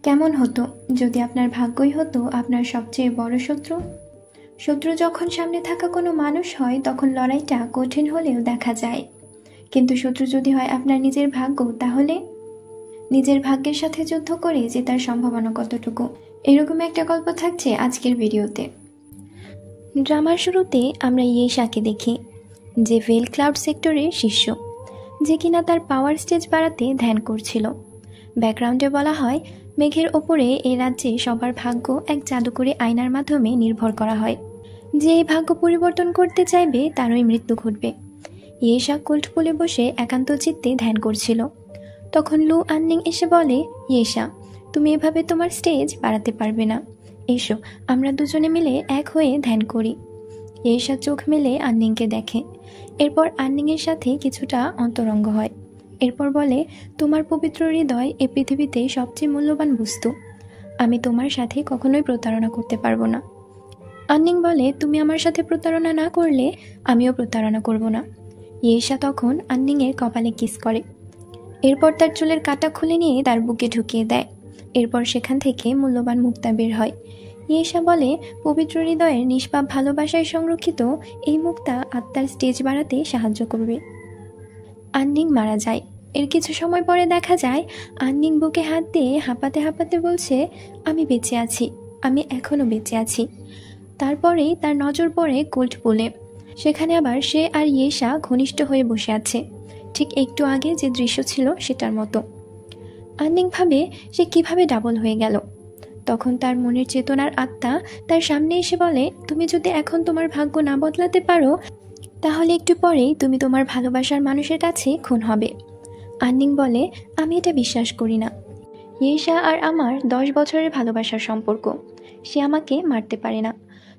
কেমন হতো যদি আপনার ভাগ্যই হতো আপনার সবচেয়ে বড় শত্রু? শত্রু যখন সামনে থাকা কোনো মানুষ হয় তখন লড়াইটা কঠিন হলেও দেখা যায়, কিন্তু শত্রু যদি হয় আপনার নিজের ভাগ্য, তাহলে নিজের ভাগ্যের সাথে যুদ্ধ করে জেতার সম্ভাবনা কতটুকু? এরকম একটা গল্প থাকছে আজকের ভিডিওতে। ড্রামার শুরুতে আমরা ইয়েশাকে দেখি, যে ভেল ক্লাউড সেক্টরের শিষ্য, যে কিনা তার পাওয়ার স্টেজ বাড়াতে ধ্যান করছিল। ব্যাকগ্রাউন্ডে বলা হয় মেঘের ওপরে এই রাজ্যে সবার ভাগ্য এক জাদুকরী আয়নার মাধ্যমে নির্ভর করা হয়। যে এই ভাগ্য পরিবর্তন করতে চাইবে তারই মৃত্যু ঘটবে। ইয়েশা কোল্ড পুলে বসে একান্ত চিত্তে ধ্যান করছিল। তখন লু আননিং এসে বলে, ইয়েশা, তুমি এভাবে তোমার স্টেজ বাড়াতে পারবে না, এসো আমরা দুজনে মিলে এক হয়ে ধ্যান করি। ইয়েশা চোখ মেলে আননিংকে দেখে, এরপর আননিংয়ের সাথে কিছুটা অন্তরঙ্গ হয়। এরপর বলে, তোমার পবিত্র হৃদয় এ পৃথিবীতে সবচেয়ে মূল্যবান বস্তু, আমি তোমার সাথে কখনোই প্রতারণা করতে পারবো না। আননিং বলে, তুমি আমার সাথে প্রতারণা না করলে আমিও প্রতারণা করব না। ইয়েশা তখন আননিংয়ের কপালে কিস করে, এরপর তার চুলের কাটা খুলে নিয়ে তার বুকে ঢুকিয়ে দেয়। এরপর সেখান থেকে মূল্যবান মুক্তা বের হয়। ইয়েশা বলে, পবিত্র হৃদয়ের নিষ্পাপ ভালোবাসায় সংরক্ষিত এই মুক্তা আত্মার স্টেজ বাড়াতে সাহায্য করবে। আননিং মারা যায়। এর কিছু সময় পরে দেখা যায় আননিং বুকে হাত দিয়ে হাঁপাতে হাঁপাতে বলছে, আমি বেঁচে আছি, আমি এখনো বেঁচে আছি। তারপরেই তার নজর পড়ে কোল্ড পুলে। সেখানে আবার সে আর ইয়েশা ঘনিষ্ঠ হয়ে বসে আছে, ঠিক একটু আগে যে দৃশ্য ছিল সেটার মতো। আননিং ভাবে সে কিভাবে ডাবল হয়ে গেল। তখন তার মনের চেতনার আত্মা তার সামনে এসে বলে, তুমি যদি এখন তোমার ভাগ্য না বদলাতে পারো তাহলে একটু পরেই তুমি তোমার ভালোবাসার মানুষের কাছে খুন হবে। আননিং বলে, আমি এটা বিশ্বাস করি না। ইয়েশা আর আমার 10 বছরের ভালোবাসার সম্পর্ক, সে আমাকে মারতে পারে না।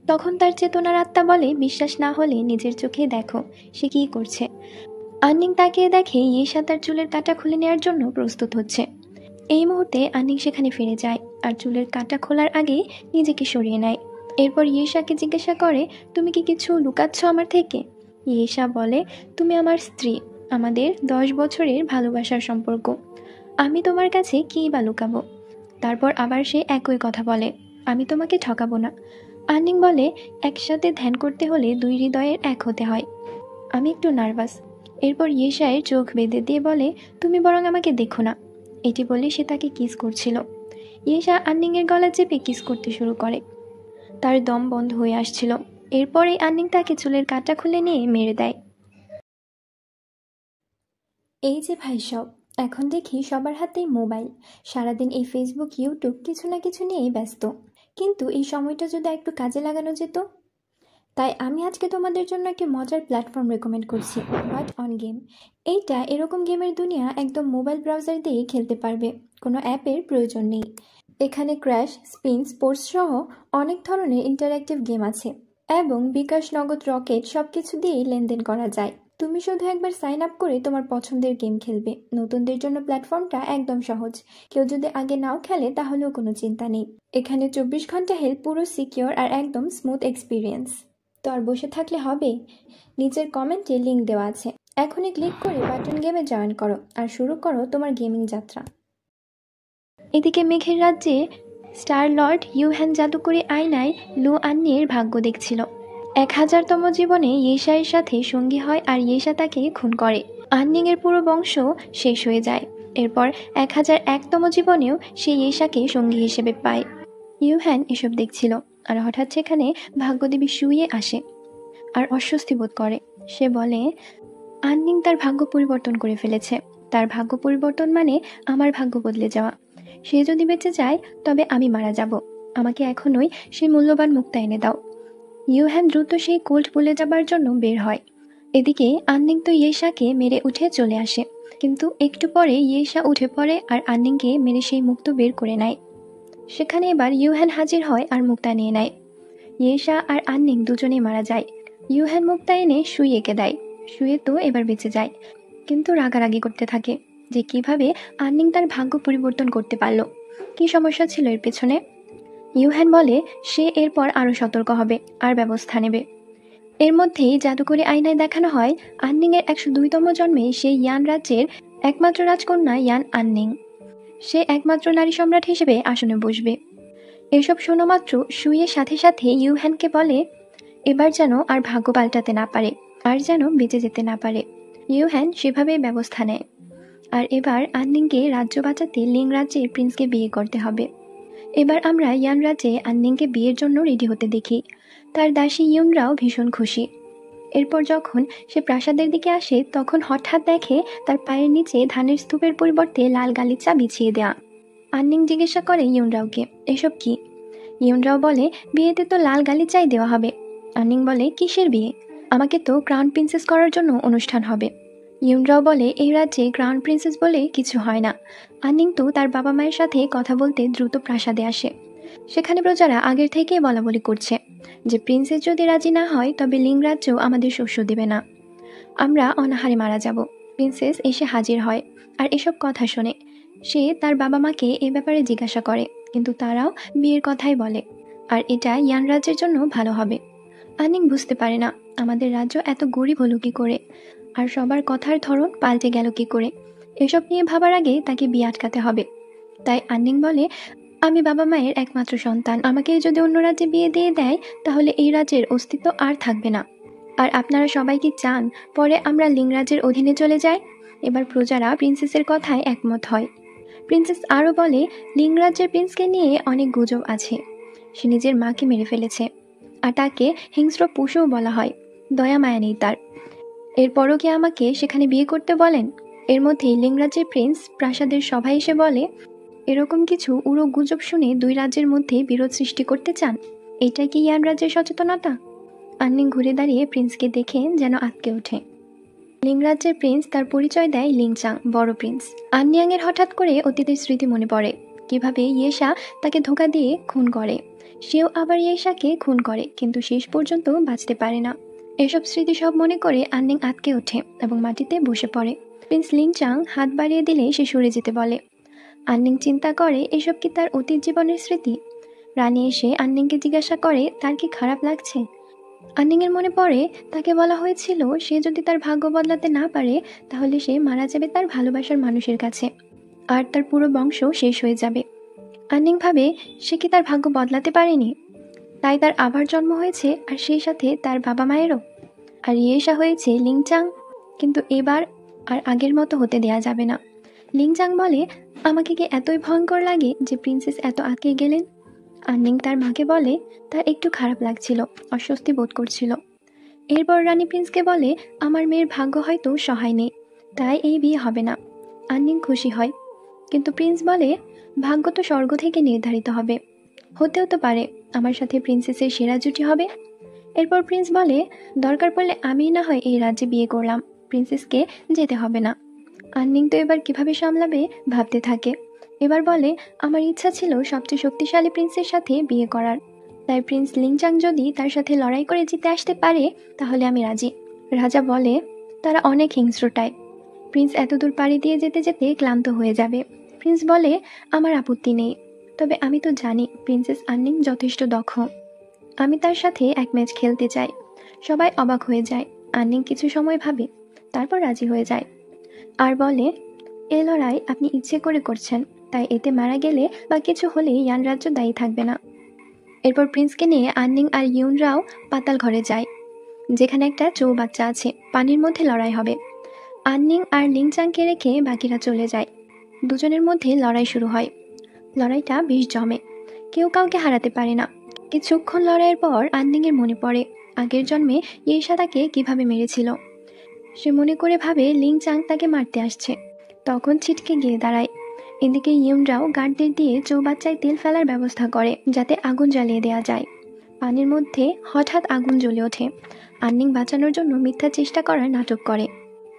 তখন তার চেতনার আত্মা বলে, বিশ্বাস না হলে নিজের চোখে দেখো সে কী করছে। আননিং তাকিয়ে দেখে ইয়েশা তার চুলের কাঁটা খুলে নেওয়ার জন্য প্রস্তুত হচ্ছে। এই মুহূর্তে আননিং সেখানে ফিরে যায় আর চুলের কাঁটা খোলার আগে নিজেকে সরিয়ে নেয়। এরপর ইয়েশাকে জিজ্ঞাসা করে, তুমি কি কিছু লুকাচ্ছ আমার থেকে? ইয়েশা বলে, তুমি আমার স্ত্রী, আমাদের 10 বছরের ভালোবাসার সম্পর্ক, আমি তোমার কাছে কী বা লুকাবো? তারপর আবার সে একই কথা বলে, আমি তোমাকে ঠকাবো না। আননিং বলে, একসাথে ধ্যান করতে হলে 2 হৃদয়ের এক হতে হয়, আমি একটু নার্ভাস। এরপর ইয়েশায়ের চোখ বেঁধে দিয়ে বলে, তুমি বরং আমাকে দেখো না। এটি বলে সে তাকে কিস করছিল। ইয়েশা আননিংয়ের গলা চেপে কিস করতে শুরু করে। তার দম বন্ধ হয়ে আসছিল। এরপরেই আননিং তাকে চুলের কাঁটা খুলে নিয়ে মেরে দেয়। এই যে ভাই সব, এখন দেখি সবার হাতেই মোবাইল, সারাদিন এই ফেসবুক ইউটিউব কিছু না কিছু নিয়েই ব্যস্ত, কিন্তু এই সময়টা যদি একটু কাজে লাগানো যেত। তাই আমি আজকে তোমাদের জন্য একটি মজার প্ল্যাটফর্ম রেকমেন্ড করছি, হোয়াট অন গেম। এইটা এরকম গেমের দুনিয়া, একদম মোবাইল ব্রাউজার দিয়েই খেলতে পারবে, কোনো অ্যাপের প্রয়োজন নেই। এখানে ক্র্যাশ, স্পিন, স্পোর্টস সহ অনেক ধরনের ইন্টারঅ্যাক্টিভ গেম আছে এবং বিকাশ, নগদ, রকেট সব কিছু দিয়েই লেনদেন করা যায়। তুমি শুধু একবার সাইন আপ করে তোমার পছন্দের গেম খেলবে। নতুনদের জন্য প্ল্যাটফর্মটা একদম সহজ, কেউ যদি আগে নাও খেলে তাহলেও কোনো চিন্তা নেই। এখানে 24 ঘন্টা হেল্প, পুরো সিকিওর আর একদম স্মুথ এক্সপিরিয়েন্স। তো আর বসে থাকলে হবে, নিচের কমেন্টে লিঙ্ক দেওয়া আছে, এখনই ক্লিক করে বাটন গেমে জয়েন করো আর শুরু করো তোমার গেমিং যাত্রা। এদিকে মেঘের রাজ্যে স্টার লর্ড ইউহ্যান জাদুকরী আয়নায় লু আন্নির ভাগ্য দেখছিল। 1000তম জীবনে ইয়েশায়ের সাথে সঙ্গী হয় আর ইয়েশা তাকে খুন করে। আন্নিংয়ের পুরো বংশ শেষ হয়ে যায়। এরপর 1001তম জীবনেও সে ইয়েশাকে সঙ্গী হিসেবে পায়। ইউহ্যান এসব দেখছিল আর হঠাৎ সেখানে ভাগ্যদেবী শুয়ে আসে আর অস্বস্তি বোধ করে। সে বলে, আননিং তার ভাগ্য পরিবর্তন করে ফেলেছে। তার ভাগ্য পরিবর্তন মানে আমার ভাগ্য বদলে যাওয়া। সে যদি বেঁচে যায় তবে আমি মারা যাব। আমাকে এখনই সেই মূল্যবান মুক্তা এনে দাও। ইউহ্যান দ্রুত সেই কোল্ড পুলে যাবার জন্য বের হয়। এদিকে আননিং তো ইয়েশাকে মেরে উঠে চলে আসে, কিন্তু একটু পরে ইয়েশা উঠে পড়ে আর আননিংকে মেরে সেই মুক্ত বের করে নেয়। সেখানে এবার ইউহ্যান হাজির হয় আর মুক্তা নিয়ে নেয়। ইয়েশা আর আননিং দুজনেই মারা যায়। ইউহ্যান মুক্তা এনে শুইয়েকে দেয়। শুয়ে তো এবার বেঁচে যায়, কিন্তু রাগারাগি করতে থাকে যে কিভাবে আননিং তার ভাগ্য পরিবর্তন করতে পারল, কি সমস্যা ছিল এর পেছনে। ইউহ্যান বলে সে এরপর আরও সতর্ক হবে আর ব্যবস্থা নেবে। এর মধ্যেই জাদুকরী আয়নায় দেখানো হয় আননিংয়ের 102তম জন্মে সেই ইয়ান রাজ্যের একমাত্র রাজকন্যা ইয়ান আননিং। সে একমাত্র নারী সম্রাট হিসেবে আসনে বসবে। এসব শোনা মাত্র সুইয়ের সাথে সাথে ইউহ্যানকে বলে এবার যেন আর ভাগ্য পাল্টাতে না পারে, আর যেন বেঁচে যেতে না পারে। ইউহ্যান সেভাবেই ব্যবস্থা নেয়। আর এবার আন্নিংকে রাজ্য বাঁচাতে লিং রাজ্যের প্রিন্সকে বিয়ে করতে হবে। এবার আমরা ইয়ান রাজ্যে আন্নিংকে বিয়ের জন্য রেডি হতে দেখি। তার দাসী ইয়ুনরাও ভীষণ খুশি। এরপর যখন সে প্রাসাদের দিকে আসে তখন হঠাৎ দেখে তার পায়ের নিচে ধানের স্তূপের পরিবর্তে লাল গালিচা বিছিয়ে দেয়া। আন্নিং জিজ্ঞাসা করে ইয়ুনরাওকে, এসব কি? ইয়ুনরাও বলে, বিয়েতে তো লাল গালিচাই দেওয়া হবে। আন্নিং বলে, কিসের বিয়ে? আমাকে তো ক্রাউন প্রিন্সেস করার জন্য অনুষ্ঠান হবে। ইয়ুনরাও বলে, এই রাজ্যে ক্রাউন প্রিন্সেস বলে কিছু হয় না। আন্নিং তো তার বাবা মায়ের সাথে কথা বলতে দ্রুত প্রাসাদে আসে। সেখানে প্রজারা আগের থেকেই বলাবলি করছে যে প্রিন্সেস যদি রাজি না হয় তবে লিং রাজ্য আমাদের শস্য দেবে না, আমরা অনাহারে মারা যাব। প্রিন্সেস এসে হাজির হয় আর এসব কথা শোনে। সে তার বাবা মাকে এ ব্যাপারে জিজ্ঞাসা করে, কিন্তু তারাও বিয়ের কথাই বলে, আর এটা ইয়ান রাজ্যের জন্য ভালো হবে। আনিং বুঝতে পারে না আমাদের রাজ্য এত গরিব হলো কি করে, আর সবার কথার ধরন পাল্টে গেল কি করে। এসব নিয়ে ভাবার আগে তাকে বিয়ে আটকাতে হবে। তাই আন্নিং বলে, আমি বাবা মায়ের একমাত্র সন্তান, আমাকে যদি অন্য রাজ্যে বিয়ে দিয়ে দেয় তাহলে এই রাজ্যের অস্তিত্ব আর থাকবে না। আর আপনারা সবাই কি চান পরে আমরা লিং রাজ্যের অধীনে চলে যাই? এবার প্রজারা প্রিন্সেসের কথায় একমত হয়। প্রিন্সেস আরও বলে, লিং রাজ্যের প্রিন্সকে নিয়ে অনেক গুজব আছে। সে নিজের মাকে মেরে ফেলেছে, আর তাকে হিংস্র পশুও বলা হয়। দয়া মায়া নেই তার। এরপরও কি আমাকে সেখানে বিয়ে করতে বলেন? এর মধ্যেই লিং রাজ্যের প্রিন্স প্রাসাদের সভায় এসে বলে, এরকম কিছু উড়ো গুজব শুনে দুই রাজ্যের মধ্যে বিরোধ সৃষ্টি করতে চান? এটাই কি ইয়ান রাজ্যের সচেতনতা? আন্নিং ঘুরে দাঁড়িয়ে প্রিন্সকে দেখে যেন আঁতকে ওঠে। লিং রাজ্যের প্রিন্স তার পরিচয় দেয় লিংচাং, বড় প্রিন্স। আননিয়াংয়ের হঠাৎ করে অতীতের স্মৃতি মনে পড়ে, কিভাবে ইয়েশা তাকে ধোঁকা দিয়ে খুন করে। সেও আবার ইয়েশাকে খুন করে, কিন্তু শেষ পর্যন্ত বাঁচতে পারে না। এসব স্মৃতি সব মনে করে আন্নিং আঁতকে ওঠে এবং মাটিতে বসে পড়ে। প্রিন্স লিংচাং হাত বাড়িয়ে দিলে সে সরে যেতে বলে। আন্নিং চিন্তা করে এসব কি তার অতীত জীবনের স্মৃতি। রানী এসে আন্নিংকে জিজ্ঞাসা করে তার কি খারাপ লাগছে। আন্নিংয়ের মনে পড়ে তাকে বলা হয়েছিল সে যদি তার ভাগ্য বদলাতে না পারে তাহলে সে মারা যাবে তার ভালোবাসার মানুষের কাছে, আর তার পুরো বংশ শেষ হয়ে যাবে। আন্নিং ভাবে সে কি তার ভাগ্য বদলাতে পারেনি, তাই তার আবার জন্ম হয়েছে, আর সেই সাথে তার বাবা মায়েরও। আর ইয়েশা হয়েছে লিংচাং, কিন্তু এবার আর আগের মতো হতে দেয়া যাবে না। লিংচাং বলে, আমাকে কি এতই ভয়ঙ্কর লাগে যে প্রিন্সেস এত আটকে গেলেন? আন্নিং তার মাকে বলে তার একটু খারাপ লাগছিল, অস্বস্তি বোধ করছিল। এরপর রানী প্রিন্সকে বলে, আমার মেয়ের ভাগ্য হয়তো সহায় নেই, তাই এই বিয়ে হবে না। আন্নিং খুশি হয়, কিন্তু প্রিন্স বলে, ভাগ্য তো স্বর্গ থেকে নির্ধারিত হবে, হতেও তো পারে আমার সাথে প্রিন্সেসের সেরা জুটি হবে। এরপর প্রিন্স বলে, দরকার পড়লে আমি না হয় এই রাজ্যে বিয়ে করলাম, প্রিন্সেসকে যেতে হবে না। আন্নিং তো এবার কিভাবে সামলাবে ভাবতে থাকে। এবার বলে, আমার ইচ্ছা ছিল সবচেয়ে শক্তিশালী প্রিন্সের সাথে বিয়ে করার, তাই প্রিন্স লিংচাং যদি তার সাথে লড়াই করে জিতে আসতে পারে তাহলে আমি রাজি। রাজা বলে, তারা অনেক হিংস্র টাইপ, প্রিন্স এতদূর পাড়ি দিয়ে যেতে যেতে ক্লান্ত হয়ে যাবে। প্রিন্স বলে, আমার আপত্তি নেই, তবে আমি তো জানি প্রিন্সেস আন্নিং যথেষ্ট দক্ষ, আমি তার সাথে এক ম্যাচ খেলতে চাই। সবাই অবাক হয়ে যায়। আন্নিং কিছু সময় ভাবে, তারপর রাজি হয়ে যায় আর বলে, এ লড়াই আপনি ইচ্ছে করে করছেন, তাই এতে মারা গেলে বা কিছু হলে ইয়ান রাজ্য দায়ী থাকবে না। এরপর প্রিন্সকে নিয়ে আন্নিং আর ইয়ুনরাও পাতাল ঘরে যায়, যেখানে একটা চৌবাচ্চা আছে, পানির মধ্যে লড়াই হবে। আন্নিং আর লিংচাংকে রেখে বাকিরা চলে যায়। দুজনের মধ্যে লড়াই শুরু হয়। লড়াইটা বেশ জমে, কেউ কাউকে হারাতে পারে না। কিছুক্ষণ লড়াইয়ের পর আন্নিংয়ের মনে পড়ে আগের জন্মে ইয়েশা তাকে কিভাবে মেরেছিল। সে মনে করে ভাবে লিংচাং তাকে মারতে আসছে, তখন ছিটকে গিয়ে দাঁড়ায়। এদিকে ইয়ুনরাও গার্ডদের দিয়ে চৌবাচ্চায় তেল ফেলার ব্যবস্থা করে যাতে আগুন জ্বালিয়ে দেওয়া যায়। পানির মধ্যে হঠাৎ আগুন জ্বলে ওঠে। আন্নিং বাঁচানোর জন্য মিথ্যা চেষ্টা করার নাটক করে,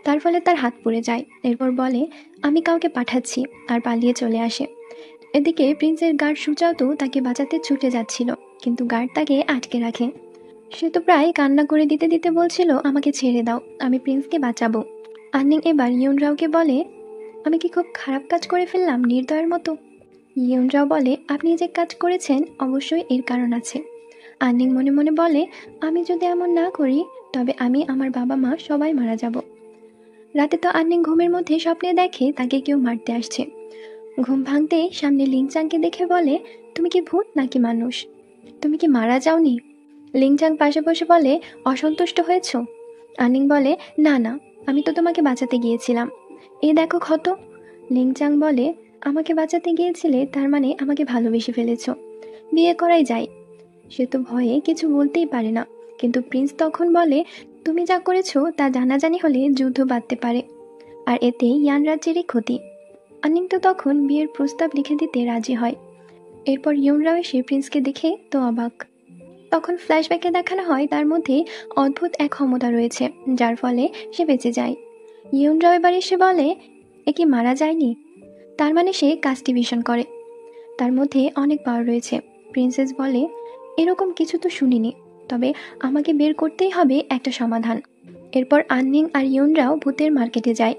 তার ফলে তার হাত পুড়ে যায়। এরপর বলে, আমি কাউকে পাঠাচ্ছি, আর পালিয়ে চলে আসে। এদিকে প্রিন্সের গার্ড সুচাও তাকে বাঁচাতে ছুটে যাচ্ছিল, কিন্তু গার্ড তাকে আটকে রাখে। সে তো প্রায় কান্না করে দিতে দিতে বলছিল, আমাকে ছেড়ে দাও, আমি প্রিন্সকে বাঁচাবো। আন্নিং এবার ইয়ুনরাওকে বলে, আমি কি খুব খারাপ কাজ করে ফেললাম নির্দয়ের মতো? ইয়ুনরাও বলে, আপনি যে কাজ করেছেন অবশ্যই এর কারণ আছে। আন্নিং মনে মনে বলে, আমি যদি এমন না করি তবে আমি, আমার বাবা মা সবাই মারা যাব। রাতে তো আন্নিং ঘুমের মধ্যে স্বপ্নে দেখে তাকে কেউ মারতে আসছে। ঘুম ভাঙতেই সামনে লিংচাংকে দেখে বলে, তুমি কি ভূত নাকি মানুষ? তুমি কি মারা যাওনি? লিংচাং পাশে বসে বলে, অসন্তুষ্ট হয়েছ? আনিং বলে, না না, আমি তো তোমাকে বাঁচাতে গিয়েছিলাম, এ দেখো ক্ষত। লিংচাং বলে, আমাকে বাঁচাতে গিয়েছিলে, তার মানে আমাকে ভালোবেসে ফেলেছ, বিয়ে করাই যায়। সে তো ভয়ে কিছু বলতেই পারে না, কিন্তু প্রিন্স তখন বলে, তুমি যা করেছো তা জানাজানি হলে যুদ্ধ বাঁধতে পারে, আর এতে ইয়ান রাজ্যেরই ক্ষতি। আনিং তো তখন বিয়ের প্রস্তাব লিখে দিতে রাজি হয়। এরপর ইয়ুনরাও এসে প্রিন্সকে দেখে তো অবাক। তখন ফ্ল্যাশব্যাকে দেখানো হয় তার মধ্যে অদ্ভুত এক ক্ষমতা রয়েছে, যার ফলে সে বেঁচে যায়। ইয়ুনরাও এবার এসে বলে, এ কি মারা যায়নি? তার মানে সে কাস্টিভিশন করে, তার মধ্যে অনেক পাওয়ার রয়েছে। প্রিন্সেস বলে, এরকম কিছু তো শুনিনি, তবে আমাকে বের করতেই হবে একটা সমাধান। এরপর আন্নিং আর ইয়ুনরাও ভূতের মার্কেটে যায়।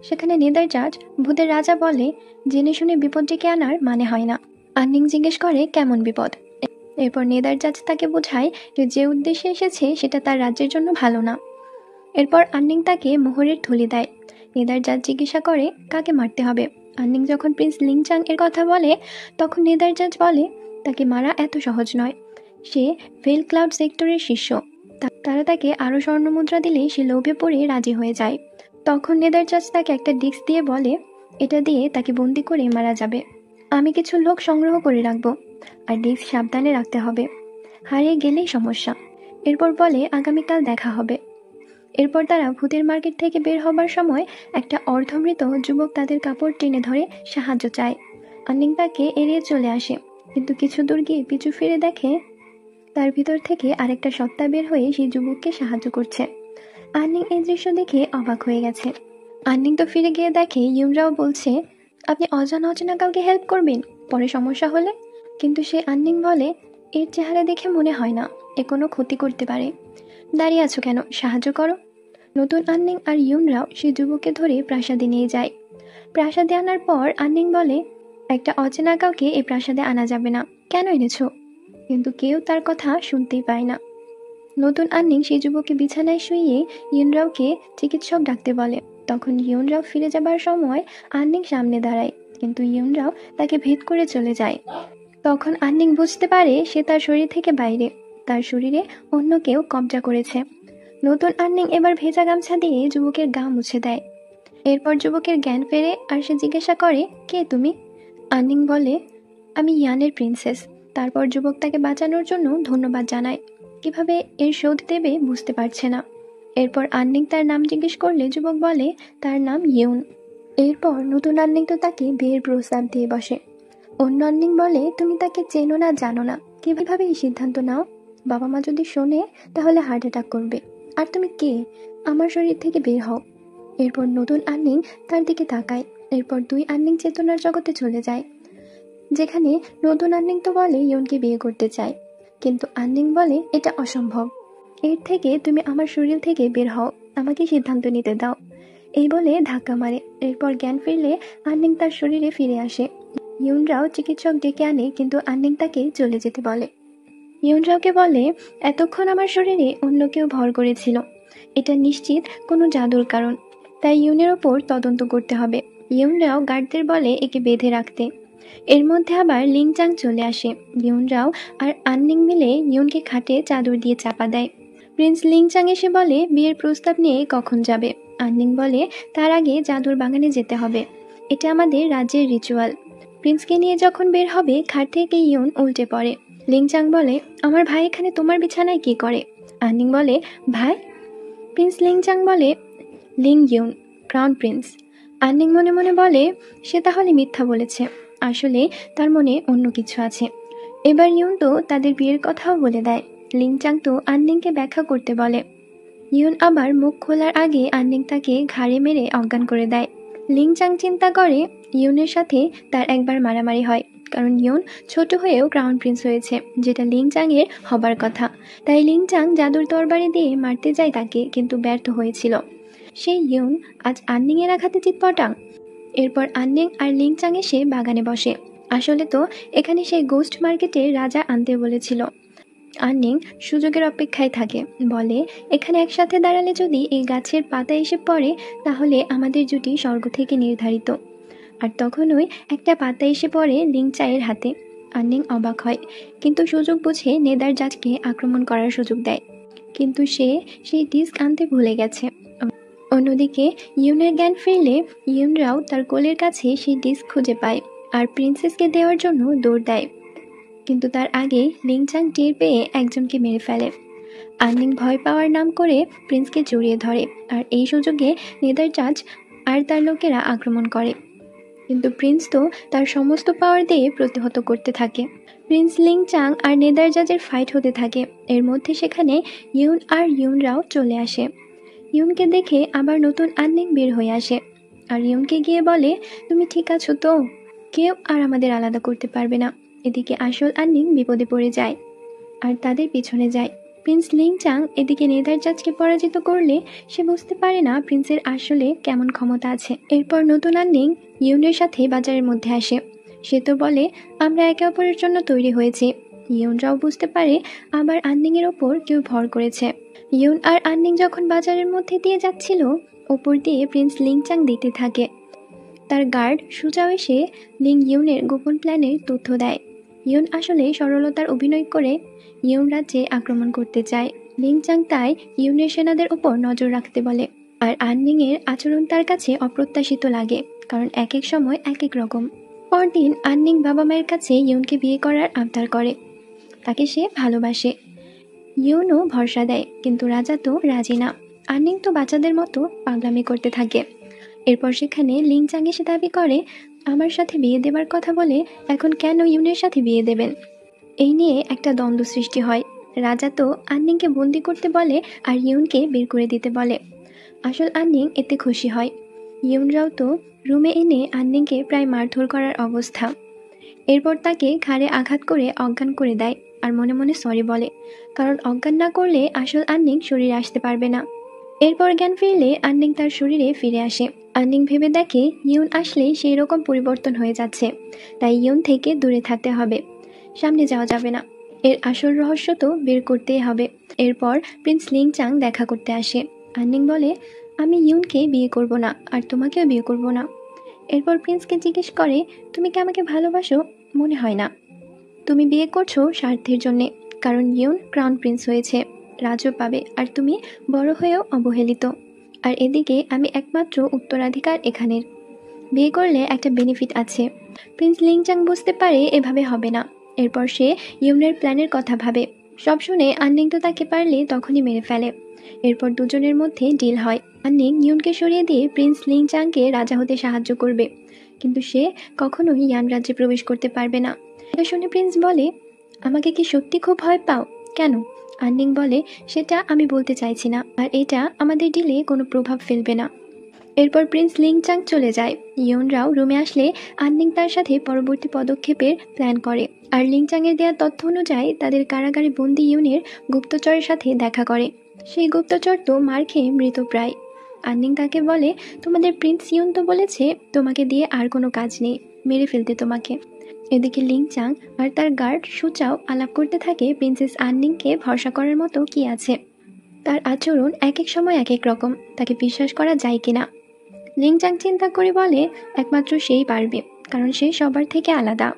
সেখানে নেদারজাজ ভূতের রাজা বলে, জেনে শুনে বিপদ ডেকে আনার মানে হয় না। আন্নিং জিজ্ঞেস করে, কেমন বিপদ? এরপর নেদারজাজ তাকে বোঝায় যে উদ্দেশ্যে এসেছে সেটা তার রাজ্যের জন্য ভালো না। এরপর আন্নিং তাকে মোহরের থলি দেয়। নেদারজাজ জিজ্ঞাসা করে, কাকে মারতে হবে? আন্নিং যখন প্রিন্স লিংচাং এর কথা বলে, তখন নেদারজাজ বলে, তাকে মারা এত সহজ নয়, সে ভেল ক্লাউড সেক্টরের শিষ্য, তারা তাকে আরও স্বর্ণমুদ্রা দিলে সে লোভে পড়ে রাজি হয়ে যায়। তখন নেদারজাজ তাকে একটা ডিস্ক দিয়ে বলে, এটা দিয়ে তাকে বন্দি করে মারা যাবে, আমি কিছু লোক সংগ্রহ করে রাখবো, আর ডিস্ক সাবধানে রাখতে হবে, হারিয়ে গেলেই সমস্যা। এরপর বলে, আগামীকাল দেখা হবে। এরপর তারা ভূতের মার্কেট থেকে বের হবার সময় একটা অর্ধমৃত যুবক তাদের কাপড় টেনে ধরে সাহায্য চায়। আন্নিং তাকে এড়িয়ে চলে আসে, কিন্তু কিছু দূর গিয়ে পিছু ফিরে দেখে তার ভিতর থেকে আরেকটা সত্তা বের হয়ে সেই যুবককে সাহায্য করছে। আন্নিং এই দৃশ্য দেখে অবাক হয়ে গেছে। আন্নিং তো ফিরে গিয়ে দেখে ইয়ুনরাও বলছে, আপনি অজানা অচেনা কাউকে হেল্প করবেন পরে সমস্যা হলে? কিন্তু সে আন্নিং বলে, এর চেহারা দেখে মনে হয় না এ কোনো ক্ষতি করতে পারে, দাঁড়িয়ে আছো কেন, সাহায্য করো। নতুন আন্নিং আর ইয়ুনরাও সেই যুবককে ধরে প্রাসাদে নিয়ে যায়। প্রাসাদে আনার পর আন্নিং বলে, একটা অচেনা কাউকে এই প্রাসাদে আনা যাবে না, কেন এনেছো? কিন্তু কেউ তার কথা শুনতেই পায় না। নতুন আন্নিং সেই যুবককে বিছানায় শুইয়ে ইয়ুনরাওকে চিকিৎসক ডাকতে বলে। তখন ইয়ুনরাও ফিরে যাবার সময় আন্নিং সামনে দাঁড়ায়, কিন্তু ইয়ুনরাও তাকে ভেদ করে চলে যায়। তখন আন্নিং বুঝতে পারে সে তার শরীর থেকে বাইরে, তার শরীরে অন্য কেউ কবজা করেছে। নতুন আন্নিং এবার ভেজা গামছা দিয়ে যুবকের গা মুছে দেয়। এরপর যুবকের জ্ঞান ফেরে আর সে জিজ্ঞাসা করে, কে তুমি? আন্নিং বলে, আমি ইয়ানের প্রিন্সেস। তারপর যুবক তাকে বাঁচানোর জন্য ধন্যবাদ জানায়, কিভাবে এর শোধ দেবে বুঝতে পারছে না। এরপর আন্নিং তার নাম জিজ্ঞেস করলে যুবক বলে তার নাম ইয়ুন। এরপর নতুন আন্নিং তো তাকে বিয়ের প্রস্তাব দিয়ে বসে। অন্য আন্নিং বলে, তুমি তাকে চেনো না, জানো না, কিভাবে এই সিদ্ধান্ত নাও? বাবা মা যদি শোনে তাহলে হার্ট অ্যাটাক করবে, আর তুমি কে? আমার শরীর থেকে বের হও। এরপর নতুন আন্নিং তার দিকে তাকায়। এরপর দুই আন্নিং চেতনার জগতে চলে যায়, যেখানে নতুন আন্নিং তো বলে ইয়ুনকে বিয়ে করতে চায়, কিন্তু আন্নিং বলে এটা অসম্ভব, এর থেকে তুমি আমার শরীর থেকে বের হও, আমাকে সিদ্ধান্ত নিতে দাও। এই বলে ধাক্কা মারে। এরপর জ্ঞান ফিরলে আন্নিং তার শরীরে ফিরে আসে। ইয়ুনরাও চিকিৎসক ডেকে আনে, কিন্তু আন্নিং তাকে চলে যেতে বলে। ইয়ুনরাওকে বলে, এতক্ষণ আমার শরীরে অন্য কেউ ভর করেছিল, এটা নিশ্চিত কোনো জাদুর কারণ, তাই ইয়ুনের ওপর তদন্ত করতে হবে। ইয়ুনরাও গার্ডদের বলে একে বেঁধে রাখতে। এর মধ্যে আবার লিংচাং চলে আসে। ইয়ুনরাও আর আন্নিং মিলে ইয়ুনকে খাটে চাদর দিয়ে চাপা দেয়। প্রিন্স লিংচাং এসে বলে, বিয়ের প্রস্তাব নিয়ে কখন যাবে? আন্নিং বলে, তার আগে জাদুর বাগানে যেতে হবে, এটা আমাদের রাজ্যের রিচুয়াল। প্রিন্সকে নিয়ে যখন বের হবে খাট থেকে ইয়ুন উল্টে পড়ে। লিংচাং বলে, আমার ভাই এখানে তোমার বিছানায় কি করে? আন্নিং বলে, ভাই? প্রিন্স লিংচাং বলে, লিং ইয়ুন, ক্রাউন প্রিন্স। আন্নিং মনে মনে বলে, সে তাহলে মিথ্যা বলেছে, আসলে তার মনে অন্য কিছু আছে। এবার ইয়ুন তো তাদের বিয়ের কথাও বলে দেয়। লিংচাং তো আন্নিংকে ব্যাখ্যা করতে বলে। ইয়ুন আবার মুখ খোলার আগে আন্নিং তাকে ঘাড়ে মেরে অজ্ঞান করে দেয়। লিংচাং চিন্তা করে ইয়ুনের সাথে তার একবার মারামারি হয়, কারণ ইয়ুন ছোট হয়েও ক্রাউন প্রিন্স হয়েছে, যেটা লিংচাং এর হবার কথা। তাই লিংচাং জাদুর তরবারি দিয়ে মারতে যায় তাকে, কিন্তু ব্যর্থ হয়েছিল। সেই ইয়ুন আজ আন্নিং এর আঘাতে চিৎপটাং। এরপর আন্নিং আর লিংচাং এসে বাগানে বসে। আসলে তো এখানে সেই গোস্ট মার্কেটে রাজা আনতে বলেছিল। আন্নিং সুযোগের অপেক্ষায় থাকে, বলে এখানে একসাথে দাঁড়ালে যদি এই গাছের পাতা এসে পড়ে তাহলে আমাদের জুটি স্বর্গ থেকে নির্ধারিত। আর তখনই একটা পাতা এসে পড়ে লিংচায়ের হাতে। আন্নিং অবাক হয়, কিন্তু সুযোগ বুঝে নেদারজাজকে আক্রমণ করার সুযোগ দেয়, কিন্তু সে সেই ডিস্ক আনতে ভুলে গেছে। অন্যদিকে ইউনের জ্ঞান ফিরলে ইউনরাও তার কোলের কাছে সেই ডিস্ক খুঁজে পায় আর প্রিন্সেসকে দেওয়ার জন্য দৌড় দেয়, কিন্তু তার আগেই লিংচাং টের পেয়ে একজনকে মেরে ফেলে। আন্নিং ভয় পাওয়ার নাম করে প্রিন্সকে জড়িয়ে ধরে, আর এই সুযোগে নেদারজাজ আর তার লোকেরা আক্রমণ করে, কিন্তু প্রিন্স তো তার সমস্ত পাওয়ার দিয়ে প্রতিহত করতে থাকে। প্রিন্স লিংচাং আর নেদারজাজের ফাইট হতে থাকে। এর মধ্যে সেখানে ইউন আর ইউনরাও চলে আসে। ইউনকে দেখে আবার নতুন আন্নিং বের হয়ে আসে, আর ইউনকে গিয়ে বলে, তুমি ঠিক আছো তো? কেউ আর আমাদের আলাদা করতে পারবে না। এদিকে আসল আন্নিং বিপদে পড়ে যায় আর তাদের পিছনে যায়। প্রিন্স লিংচাং এদিকে নেদারজাজকে পরাজিত করলে সে বুঝতে পারে না প্রিন্সের আসলে কেমন ক্ষমতা আছে। এরপর নতুন আন্নিং ইউনের সাথে বাজারের মধ্যে আসে। সে তো বলে, আমরা একে অপরের জন্য তৈরি হয়েছি। ইউনরাও বুঝতে পারে আবার আন্নিংয়ের ওপর কেউ ভর করেছে। ইউন আর আন্নিং যখন বাজারের মধ্যে দিয়ে যাচ্ছিল, ওপর দিয়ে প্রিন্স লিংচাং দেখতে থাকে। তার গার্ড সুজাও এসে ইউনের গোপন প্ল্যানের তথ্য দেয়। ইউন আসলে সরলতার অভিনয় করে ইউন রাজ্যে আক্রমণ করতে চায়। লিংচাং তাই ইউনের সেনাদের উপর নজর রাখতে বলে, আর আন্নিংয়ের আচরণ তার কাছে অপ্রত্যাশিত লাগে, কারণ এক এক সময় এক এক রকম। পরদিন আন্নিং বাবা মায়ের কাছে ইউনকে বিয়ে করার আবদার করে। তাকে সে ভালোবাসে। ইউনও ভরসা দেয়, কিন্তু রাজা তো রাজি না। আন্নিং তো বাচ্চাদের মতো পাগলামি করতে থাকে। এরপর সেখানে লিংচাং এসে দাবি করে, আমার সাথে বিয়ে দেবার কথা বলে এখন কেন ইউনের সাথে বিয়ে দেবেন? এই নিয়ে একটা দ্বন্দ্ব সৃষ্টি হয়। রাজা তো আন্নিংকে বন্দি করতে বলে আর ইউনকে বের করে দিতে বলে। আসল আন্নিং এতে খুশি হয়। ইউনরাও তো রুমে এনে আন্নিংকে প্রায় মারধর করার অবস্থা। এরপর তাকে ঘাড়ে আঘাত করে অজ্ঞান করে দেয় আর মনে মনে সরি বলে, কারণ অজ্ঞান না করলে আসল আন্নিং শরীরে আসতে পারবে না। এরপর জ্ঞান ফিরলে আন্নিং তার শরীরে ফিরে আসে। আন্নিং ভেবে দেখে ইউন আসলে সেই রকম পরিবর্তন হয়ে যাচ্ছে, তাই ইউন থেকে দূরে থাকতে হবে, সামনে যাওয়া যাবে না। এর আসল রহস্য তো বের করতেই হবে। এরপর প্রিন্স লিংচাং দেখা করতে আসে। আন্নিং বলে, আমি ইউনকে বিয়ে করব না, আর তোমাকেও বিয়ে করব না। এরপর প্রিন্সকে জিজ্ঞেস করে, তুমি কি আমাকে ভালোবাসো? মনে হয় না। তুমি বিয়ে করছো স্বার্থের জন্যে, কারণ ইউন ক্রাউন প্রিন্স হয়েছে, রাজও পাবে, আর তুমি বড় হয়েও অবহেলিত। আর এদিকে আমি একমাত্র উত্তরাধিকার এখানের। বিয়ে করলে একটা বেনিফিট আছে। প্রিন্স লিংচাং বুঝতে পারে এভাবে হবে না। এরপর সে ইউনের প্ল্যানের কথা ভাবে। সব শুনে আন্নিং তো তাকে পারলে তখনই মেরে ফেলে। এরপর দুজনের মধ্যে ডিল হয়। আন্নিং ইউনকে সরিয়ে দিয়ে প্রিন্স লিংচাংকে রাজা হতে সাহায্য করবে, কিন্তু সে কখনোই ইয়ান রাজ্যে প্রবেশ করতে পারবে না। এটা শুনে প্রিন্স বলে, আমাকে কি সত্যি খুব ভয় পাও? কেন? আন্নিং বলে, সেটা আমি বলতে চাইছি না, আর এটা আমাদের ডিলে কোনো প্রভাব ফেলবে না। এরপর প্রিন্স লিংচাং চলে যায়। ইউনরাও রুমে আসলে আন্নিং তার সাথে পরবর্তী পদক্ষেপের প্ল্যান করে, আর লিংচাংয়ের দেওয়া তথ্য অনুযায়ী তাদের কারাগারে বন্দি ইউনের গুপ্তচরের সাথে দেখা করে। সেই গুপ্তচর তো মার খেয়ে মৃতপ্রায়। আন্নিং তাকে বলে, তোমাদের প্রিন্স ইউন তো বলেছে তোমাকে দিয়ে আর কোনো কাজ নেই, মেরে ফেলতে তোমাকে। এদিকে লিংচাং আর তার গার্ড সুচাও আলাপ করতে থাকে প্রিন্সেস আন্নিংকে ভরসা করার মতো কি আছে। তার আচরণ এক এক সময় এক এক রকম, তাকে বিশ্বাস করা যায় কিনা। লিংচাং চিন্তা করে বলে, একমাত্র সেই পারবে, কারণ সে সবার থেকে আলাদা।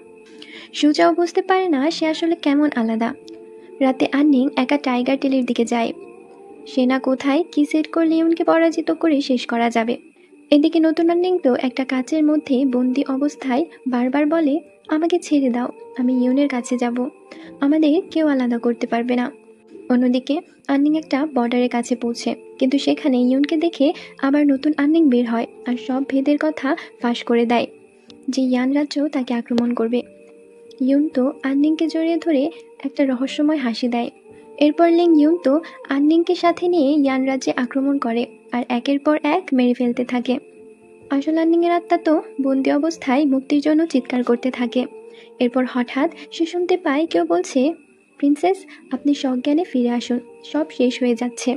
সুচাও বুঝতে পারে না সে আসলে কেমন আলাদা। রাতে আন্নিং একা টাইগার টেলের দিকে যায়। সে না কোথায় কি সেট করলে ইউনকে পরাজিত করে শেষ করা যাবে। এদিকে নতুন আন্নিং তো একটা কাচের মধ্যে বন্দি অবস্থায় বারবার বলে, আমাকে ছেড়ে দাও, আমি ইউনের কাছে যাব, আমাদের কেউ আলাদা করতে পারবে না। অন্যদিকে আন্নিং একটা বর্ডারের কাছে পৌঁছে, কিন্তু সেখানে ইউনকে দেখে আবার নতুন আন্নিং বের হয় আর সব ভেদের কথা ফাঁস করে দেয়, যে ইয়ান রাজ্য তাকে আক্রমণ করবে। ইউন তো আন্নিংকে জড়িয়ে ধরে একটা রহস্যময় হাসি দেয়। এরপর ইউন তো আন্নিংকে সাথে নিয়ে ইয়ান রাজ্যে আক্রমণ করে আর একের পর এক মেরে ফেলতে থাকে। আসল আন্নিংয়ের আত্মা তো বন্দি অবস্থায় মুক্তির জন্য চিৎকার করতে থাকে। এরপর হঠাৎ সে শুনতে পায় কেউ বলছে, প্রিন্সেস, আপনি সজ্ঞানে ফিরে আসুন, সব শেষ হয়ে যাচ্ছে।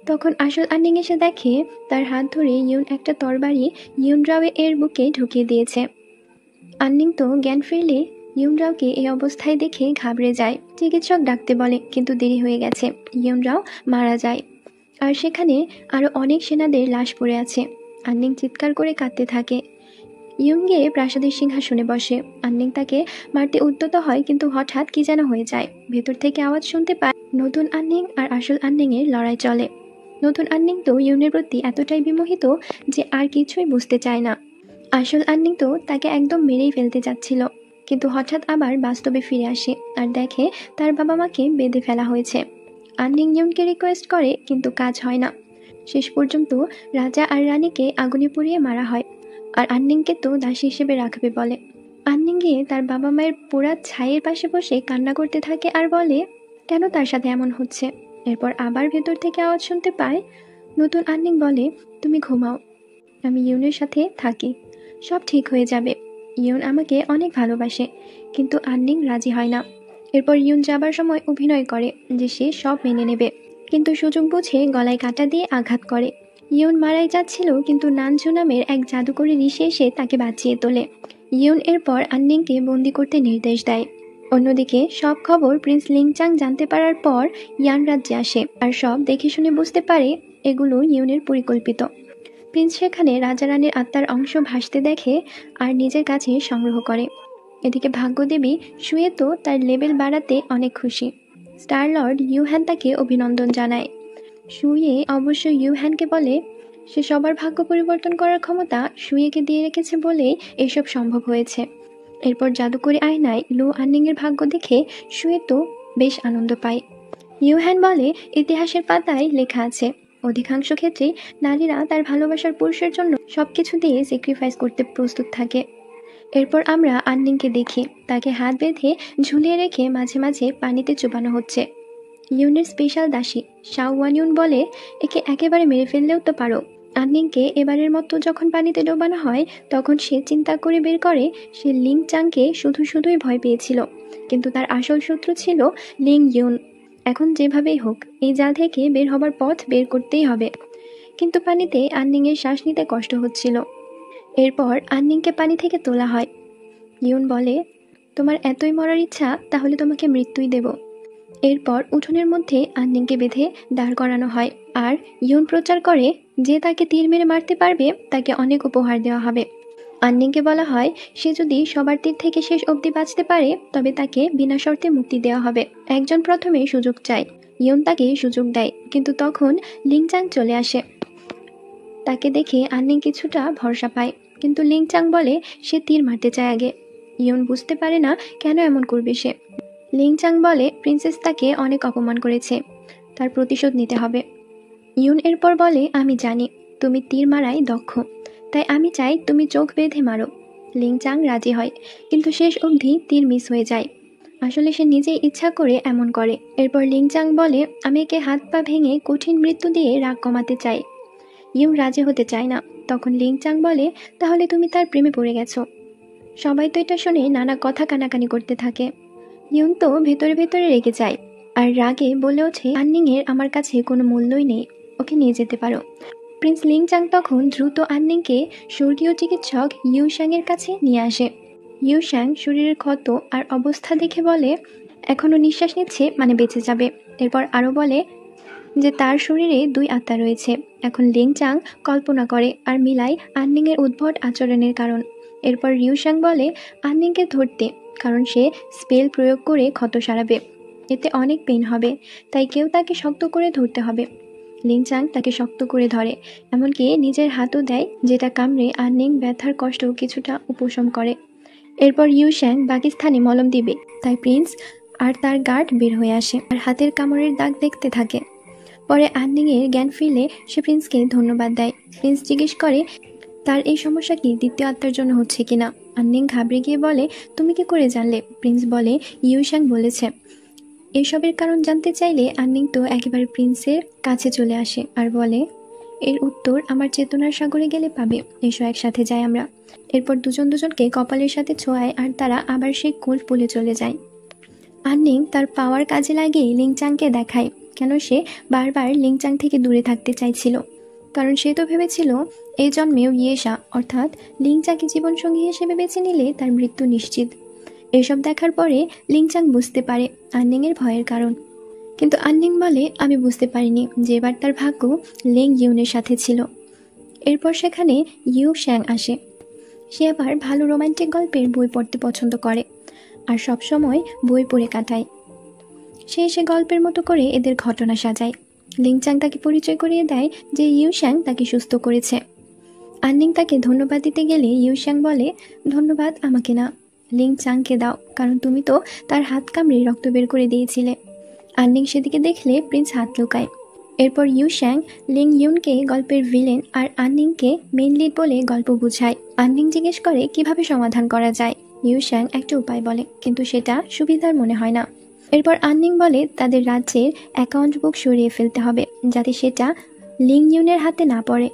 তখন আসল আন্নিং এসে দেখে তার হাত ধরে ইউন একটা তরবারি ইউনরাও এর বুকে ঢুকিয়ে দিয়েছে। আন্নিং তো জ্ঞান ফিরলে ইউনরাওকে এই অবস্থায় দেখে ঘাবড়ে যায়। চিকিৎসক ডাকতে বলে, কিন্তু দেরি হয়ে গেছে, ইউনরাও মারা যায়। আর সেখানে আরও অনেক সেনাদের লাশ পড়ে আছে। আন্নিং চিৎকার করে কাঁদতে থাকে। ইয়ুন গিয়ে প্রাসাদের সিংহাসনে বসে। আন্নিং তাকে মারতে উদ্যত হয়, কিন্তু হঠাৎ কি যেন হয়ে যায়। ভেতর থেকে আওয়াজ শুনতে পায় নতুন আন্নিং আর আসল আন্নিং এর লড়াই চলে। নতুন আন্নিং তো ইয়ুনের প্রতি এতটাই বিমোহিত যে আর কিছুই বুঝতে চায় না। আসল আন্নিং তো তাকে একদম মেরেই ফেলতে যাচ্ছিল, কিন্তু হঠাৎ আবার বাস্তবে ফিরে আসে আর দেখে তার বাবা মাকে বেঁধে ফেলা হয়েছে। আন্নিং ইয়ুনকে রিকোয়েস্ট করে, কিন্তু কাজ হয় না। শেষ পর্যন্ত রাজা আর রানীকে আগুনে পুড়িয়ে মারা হয়, আর আন্নিংকে তো দাসী হিসেবে রাখবে বলে। আন্নিং গিয়ে তার বাবা মায়ের পোড়া ছাইয়ের পাশে বসে কান্না করতে থাকে আর বলে কেন তার সাথে এমন হচ্ছে। এরপর আবার ভেতর থেকে আওয়াজ শুনতে পায়। নতুন আন্নিং বলে, তুমি ঘুমাও, আমি ইয়ুনের সাথে থাকি, সব ঠিক হয়ে যাবে। ইয়ুন আমাকে অনেক ভালোবাসে। কিন্তু আন্নিং রাজি হয় না। এরপর ইয়ুন যাবার সময় অভিনয় করে যে সে সব মেনে নেবে, কিন্তু সুযোগ বুঝে গলায় কাঁটা দিয়ে আঘাত করে। ইয়ুন মারাই যাচ্ছিল, কিন্তু নানঝু নামের এক জাদুকরী ঋষি এসে তাকে বাঁচিয়ে তোলে। ইয়ুন এরপর আন্নিংকে বন্দি করতে নির্দেশ দেয়। অন্যদিকে সব খবর প্রিন্স লিংচাং জানতে পারার পর ইয়ান রাজ্যে আসে আর সব দেখে শুনে বুঝতে পারে এগুলো ইয়ুনের পরিকল্পিত। প্রিন্স সেখানে রাজা রানীর আত্মার অংশ ভাসতে দেখে আর নিজের কাছে সংগ্রহ করে। এদিকে ভাগ্যদেবী শুয়ে তো তার লেভেল বাড়াতে অনেক খুশি। স্টার লর্ড ইউহ্যান তাকে অভিনন্দন জানায়। শুয়ে অবশ্য ইউহ্যানকে বলে সে সবার ভাগ্য পরিবর্তন করার ক্ষমতা শুয়েকে দিয়ে রেখেছে বলেই এসব সম্ভব হয়েছে। এরপর জাদুকরি আয়নায় লু আন্নিংয়ের ভাগ্য দেখে শুয়ে তো বেশ আনন্দ পায়। ইউহ্যান বলে ইতিহাসের পাতায় লেখা আছে অধিকাংশ ক্ষেত্রেই নারীরা তার ভালোবাসার পুরুষের জন্য সবকিছু দিয়ে স্যাক্রিফাইস করতে প্রস্তুত থাকে। এরপর আমরা আন্নিংকে দেখি তাকে হাত বেঁধে ঝুলিয়ে রেখে মাঝে মাঝে পানিতে চুবানো হচ্ছে। ইয়ুনের স্পেশাল দাসী শাও ওয়ানইউন বলে একে একেবারে মেরে ফেললেও তো পারো। আন্নিংকে এবারের মতো যখন পানিতে ডোবানো হয় তখন সে চিন্তা করে বের করে সে লিং চাংকে শুধুই ভয় পেয়েছিল, কিন্তু তার আসল শত্রু ছিল লিং ইয়ুন। এখন যেভাবেই হোক এই জাল থেকে বের হবার পথ বের করতেই হবে। কিন্তু পানিতে আন্নিংয়ের শ্বাস নিতে কষ্ট হচ্ছিল। এরপর আন্নিংকে পানি থেকে তোলা হয়। ইয়ুন বলে তোমার এতই মরার ইচ্ছা, তাহলে তোমাকে মৃত্যুই দেব। এরপর উঠোনের মধ্যে আন্নিংকে বেঁধে দাঁড় করানো হয় আর ইয়ুন প্রচার করে যে তাকে তীর মেরে মারতে পারবে তাকে অনেক উপহার দেওয়া হবে। আন্নিংকে বলা হয় সে যদি সবার তীর থেকে শেষ অবধি বাঁচতে পারে তবে তাকে বিনা শর্তে মুক্তি দেওয়া হবে। একজন প্রথমে সুযোগ চায়, ইয়ুন তাকে সুযোগ দেয়, কিন্তু তখন লিংচাং চলে আসে। তাকে দেখে আন্নিং কিছুটা ভরসা পায়, কিন্তু লিংচাং বলে সে তীর মারতে চায় আগে। ইয়ুন বুঝতে পারে না কেন এমন করবে সে। লিংচাং বলে প্রিন্সেস তাকে অনেক অপমান করেছে, তার প্রতিশোধ নিতে হবে। ইয়ুন এরপর বলে আমি জানি তুমি তীর মারায় দক্ষ, তাই আমি চাই তুমি চোখ বেঁধে মারো। লিংচাং রাজি হয়, কিন্তু শেষ অবধি তীর মিস হয়ে যায়। আসলে সে নিজেই ইচ্ছা করে এমন করে। এরপর লিংচাং বলে আমি একে হাত পা ভেঙে কঠিন মৃত্যু দিয়ে রাগ কমাতে চাই। ইয়ুন রাজি হতে চায় না। তখন লিংচাং বলে তাহলে তুমি তার প্রেমে পড়ে গেছো। সবাই তো এটা শুনে নানা কথা কানাকানি করতে থাকে। ইয়ুন তো ভেতরে ভেতরে রেগে যায় আর রাগে বলে ওঠে আন্নিংয়ের আমার কাছে কোনো মূল্যই নেই, ওকে নিয়ে যেতে পারো। প্রিন্স লিংচাং তখন দ্রুত আন্নিংকে স্বর্গীয় চিকিৎসক ইউশ্যাংয়ের কাছে নিয়ে আসে। ইউশ্যাং শরীরের ক্ষত আর অবস্থা দেখে বলে এখনও নিঃশ্বাস নিচ্ছে, মানে বেঁচে যাবে। এরপর আরও বলে যে তার শরীরে 2 আত্মা রয়েছে। এখন লিংচাং কল্পনা করে আর মিলায় আন্নিংয়ের উদ্ভট আচরণের কারণ। এরপর ইউশ্যাং বলে আন্নিংকে ধরতে, কারণ সে স্পেল প্রয়োগ করে ক্ষত সারাবে, এতে অনেক পেইন হবে, তাই কেউ তাকে শক্ত করে ধরতে হবে। লিংচাং তাকে শক্ত করে ধরে, এমনকি নিজের হাতও দেয়, যেটা কামড়ে আন্নিং ব্যথার কষ্ট কিছুটা উপশম করে। এরপর ইউশ্যাং পাকিস্তানি মলম দিবে, তাই প্রিন্স আর তার গার্ড বের হয়ে আসে আর হাতের কামড়ের দাগ দেখতে থাকে। পরে আন্নিংয়ের জ্ঞান ফিরলে সে প্রিন্সকে ধন্যবাদ দেয়। প্রিন্স জিজ্ঞেস করে তার এই সমস্যা কি দ্বিতীয় আত্মার জন্য হচ্ছে কিনা। আন্নিং ঘাবড়ে গিয়ে বলে তুমি কি করে জানলে। প্রিন্স বলে ইউশ্যাং বলেছে। এসবের কারণ জানতে চাইলে আন্নিং তো একেবারে প্রিন্সের কাছে চলে আসে আর বলে এর উত্তর আমার চেতনার সাগরে গেলে পাবে, এসো একসাথে যাই আমরা। এরপর দুজনকে কপালের সাথে ছোঁয়ায় আর তারা আবার সেই কোল পুলে চলে যায়। আন্নিং তার পাওয়ার কাজে লাগিয়ে লিংচাংকে দেখায় কেন সে বারবার লিংচাং থেকে দূরে থাকতে চাইছিল, কারণ সে তো ভেবেছিল এই জন্মেও ইয়েশা অর্থাৎ লিংচাংকে জীবনসঙ্গী হিসেবে বেছে নিলে তার মৃত্যু নিশ্চিত। এসব দেখার পরে লিংচাং বুঝতে পারে আন্নিংয়ের ভয়ের কারণ, কিন্তু আন্নিং বলে আমি বুঝতে পারিনি যে এবার তার ভাগ্য লিং ইয়ুনের সাথে ছিল। এরপর সেখানে ইউশ্যাং আসে। সে আবার ভালো রোমান্টিক গল্পের বই পড়তে পছন্দ করে আর সব সময় বই পড়ে কাটায়। সে গল্পের মতো করে এদের ঘটনা সাজায়। লিংচাং তাকে পরিচয় করিয়ে দেয় যে ইউশ্যাং তাকে সুস্থ করেছে। আননিং তাকে ধন্যবাদ দিতে গেলে ইউশ্যাং বলে, ধন্যবাদ আমাকে না, লিংচাংকে দাও, কারণ তুমি তো তার হাত কামড়ে রক্ত বের করে দিয়েছিলে। আননিং সেদিকে দেখলে প্রিন্স হাত লুকায়। এরপর ইউশ্যাং লিং ইউনকে গল্পের ভিলেন আর আননিংকে মেইন লিড বলে গল্প বুঝায়। আননিং জিজ্ঞেস করে কিভাবে সমাধান করা যায়। ইউশ্যাং একটা উপায় বলে, কিন্তু সেটা সুবিধার মনে হয় না। এরপর আননিং বলে তাদের রাজ্যের অ্যাকাউন্ট বুক সরিয়ে ফেলতে হবে যাতে সেটা লিং ইউনের হাতে না পড়ে।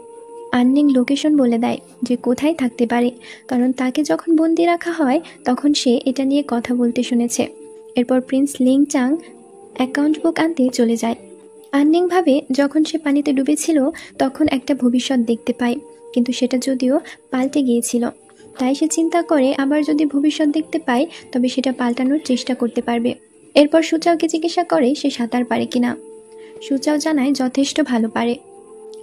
আননিং লোকেশন বলে দেয় যে কোথায় থাকতে পারে, কারণ তাকে যখন বন্দি রাখা হয় তখন সে এটা নিয়ে কথা বলতে শুনেছে। এরপর প্রিন্স লিং চাং অ্যাকাউন্ট বুক আনতে চলে যায়। আননিং ভাবে যখন সে পানিতে ডুবেছিল তখন একটা ভবিষ্যৎ দেখতে পায়, কিন্তু সেটা যদিও পাল্টে গিয়েছিল। তাই সে চিন্তা করে আবার যদি ভবিষ্যৎ দেখতে পায় তবে সেটা পাল্টানোর চেষ্টা করতে পারবে। এরপর সুচাওকে জিজ্ঞাসা করে সে সাঁতার পারে কিনা। সুচাও জানায় যথেষ্ট ভালো পারে।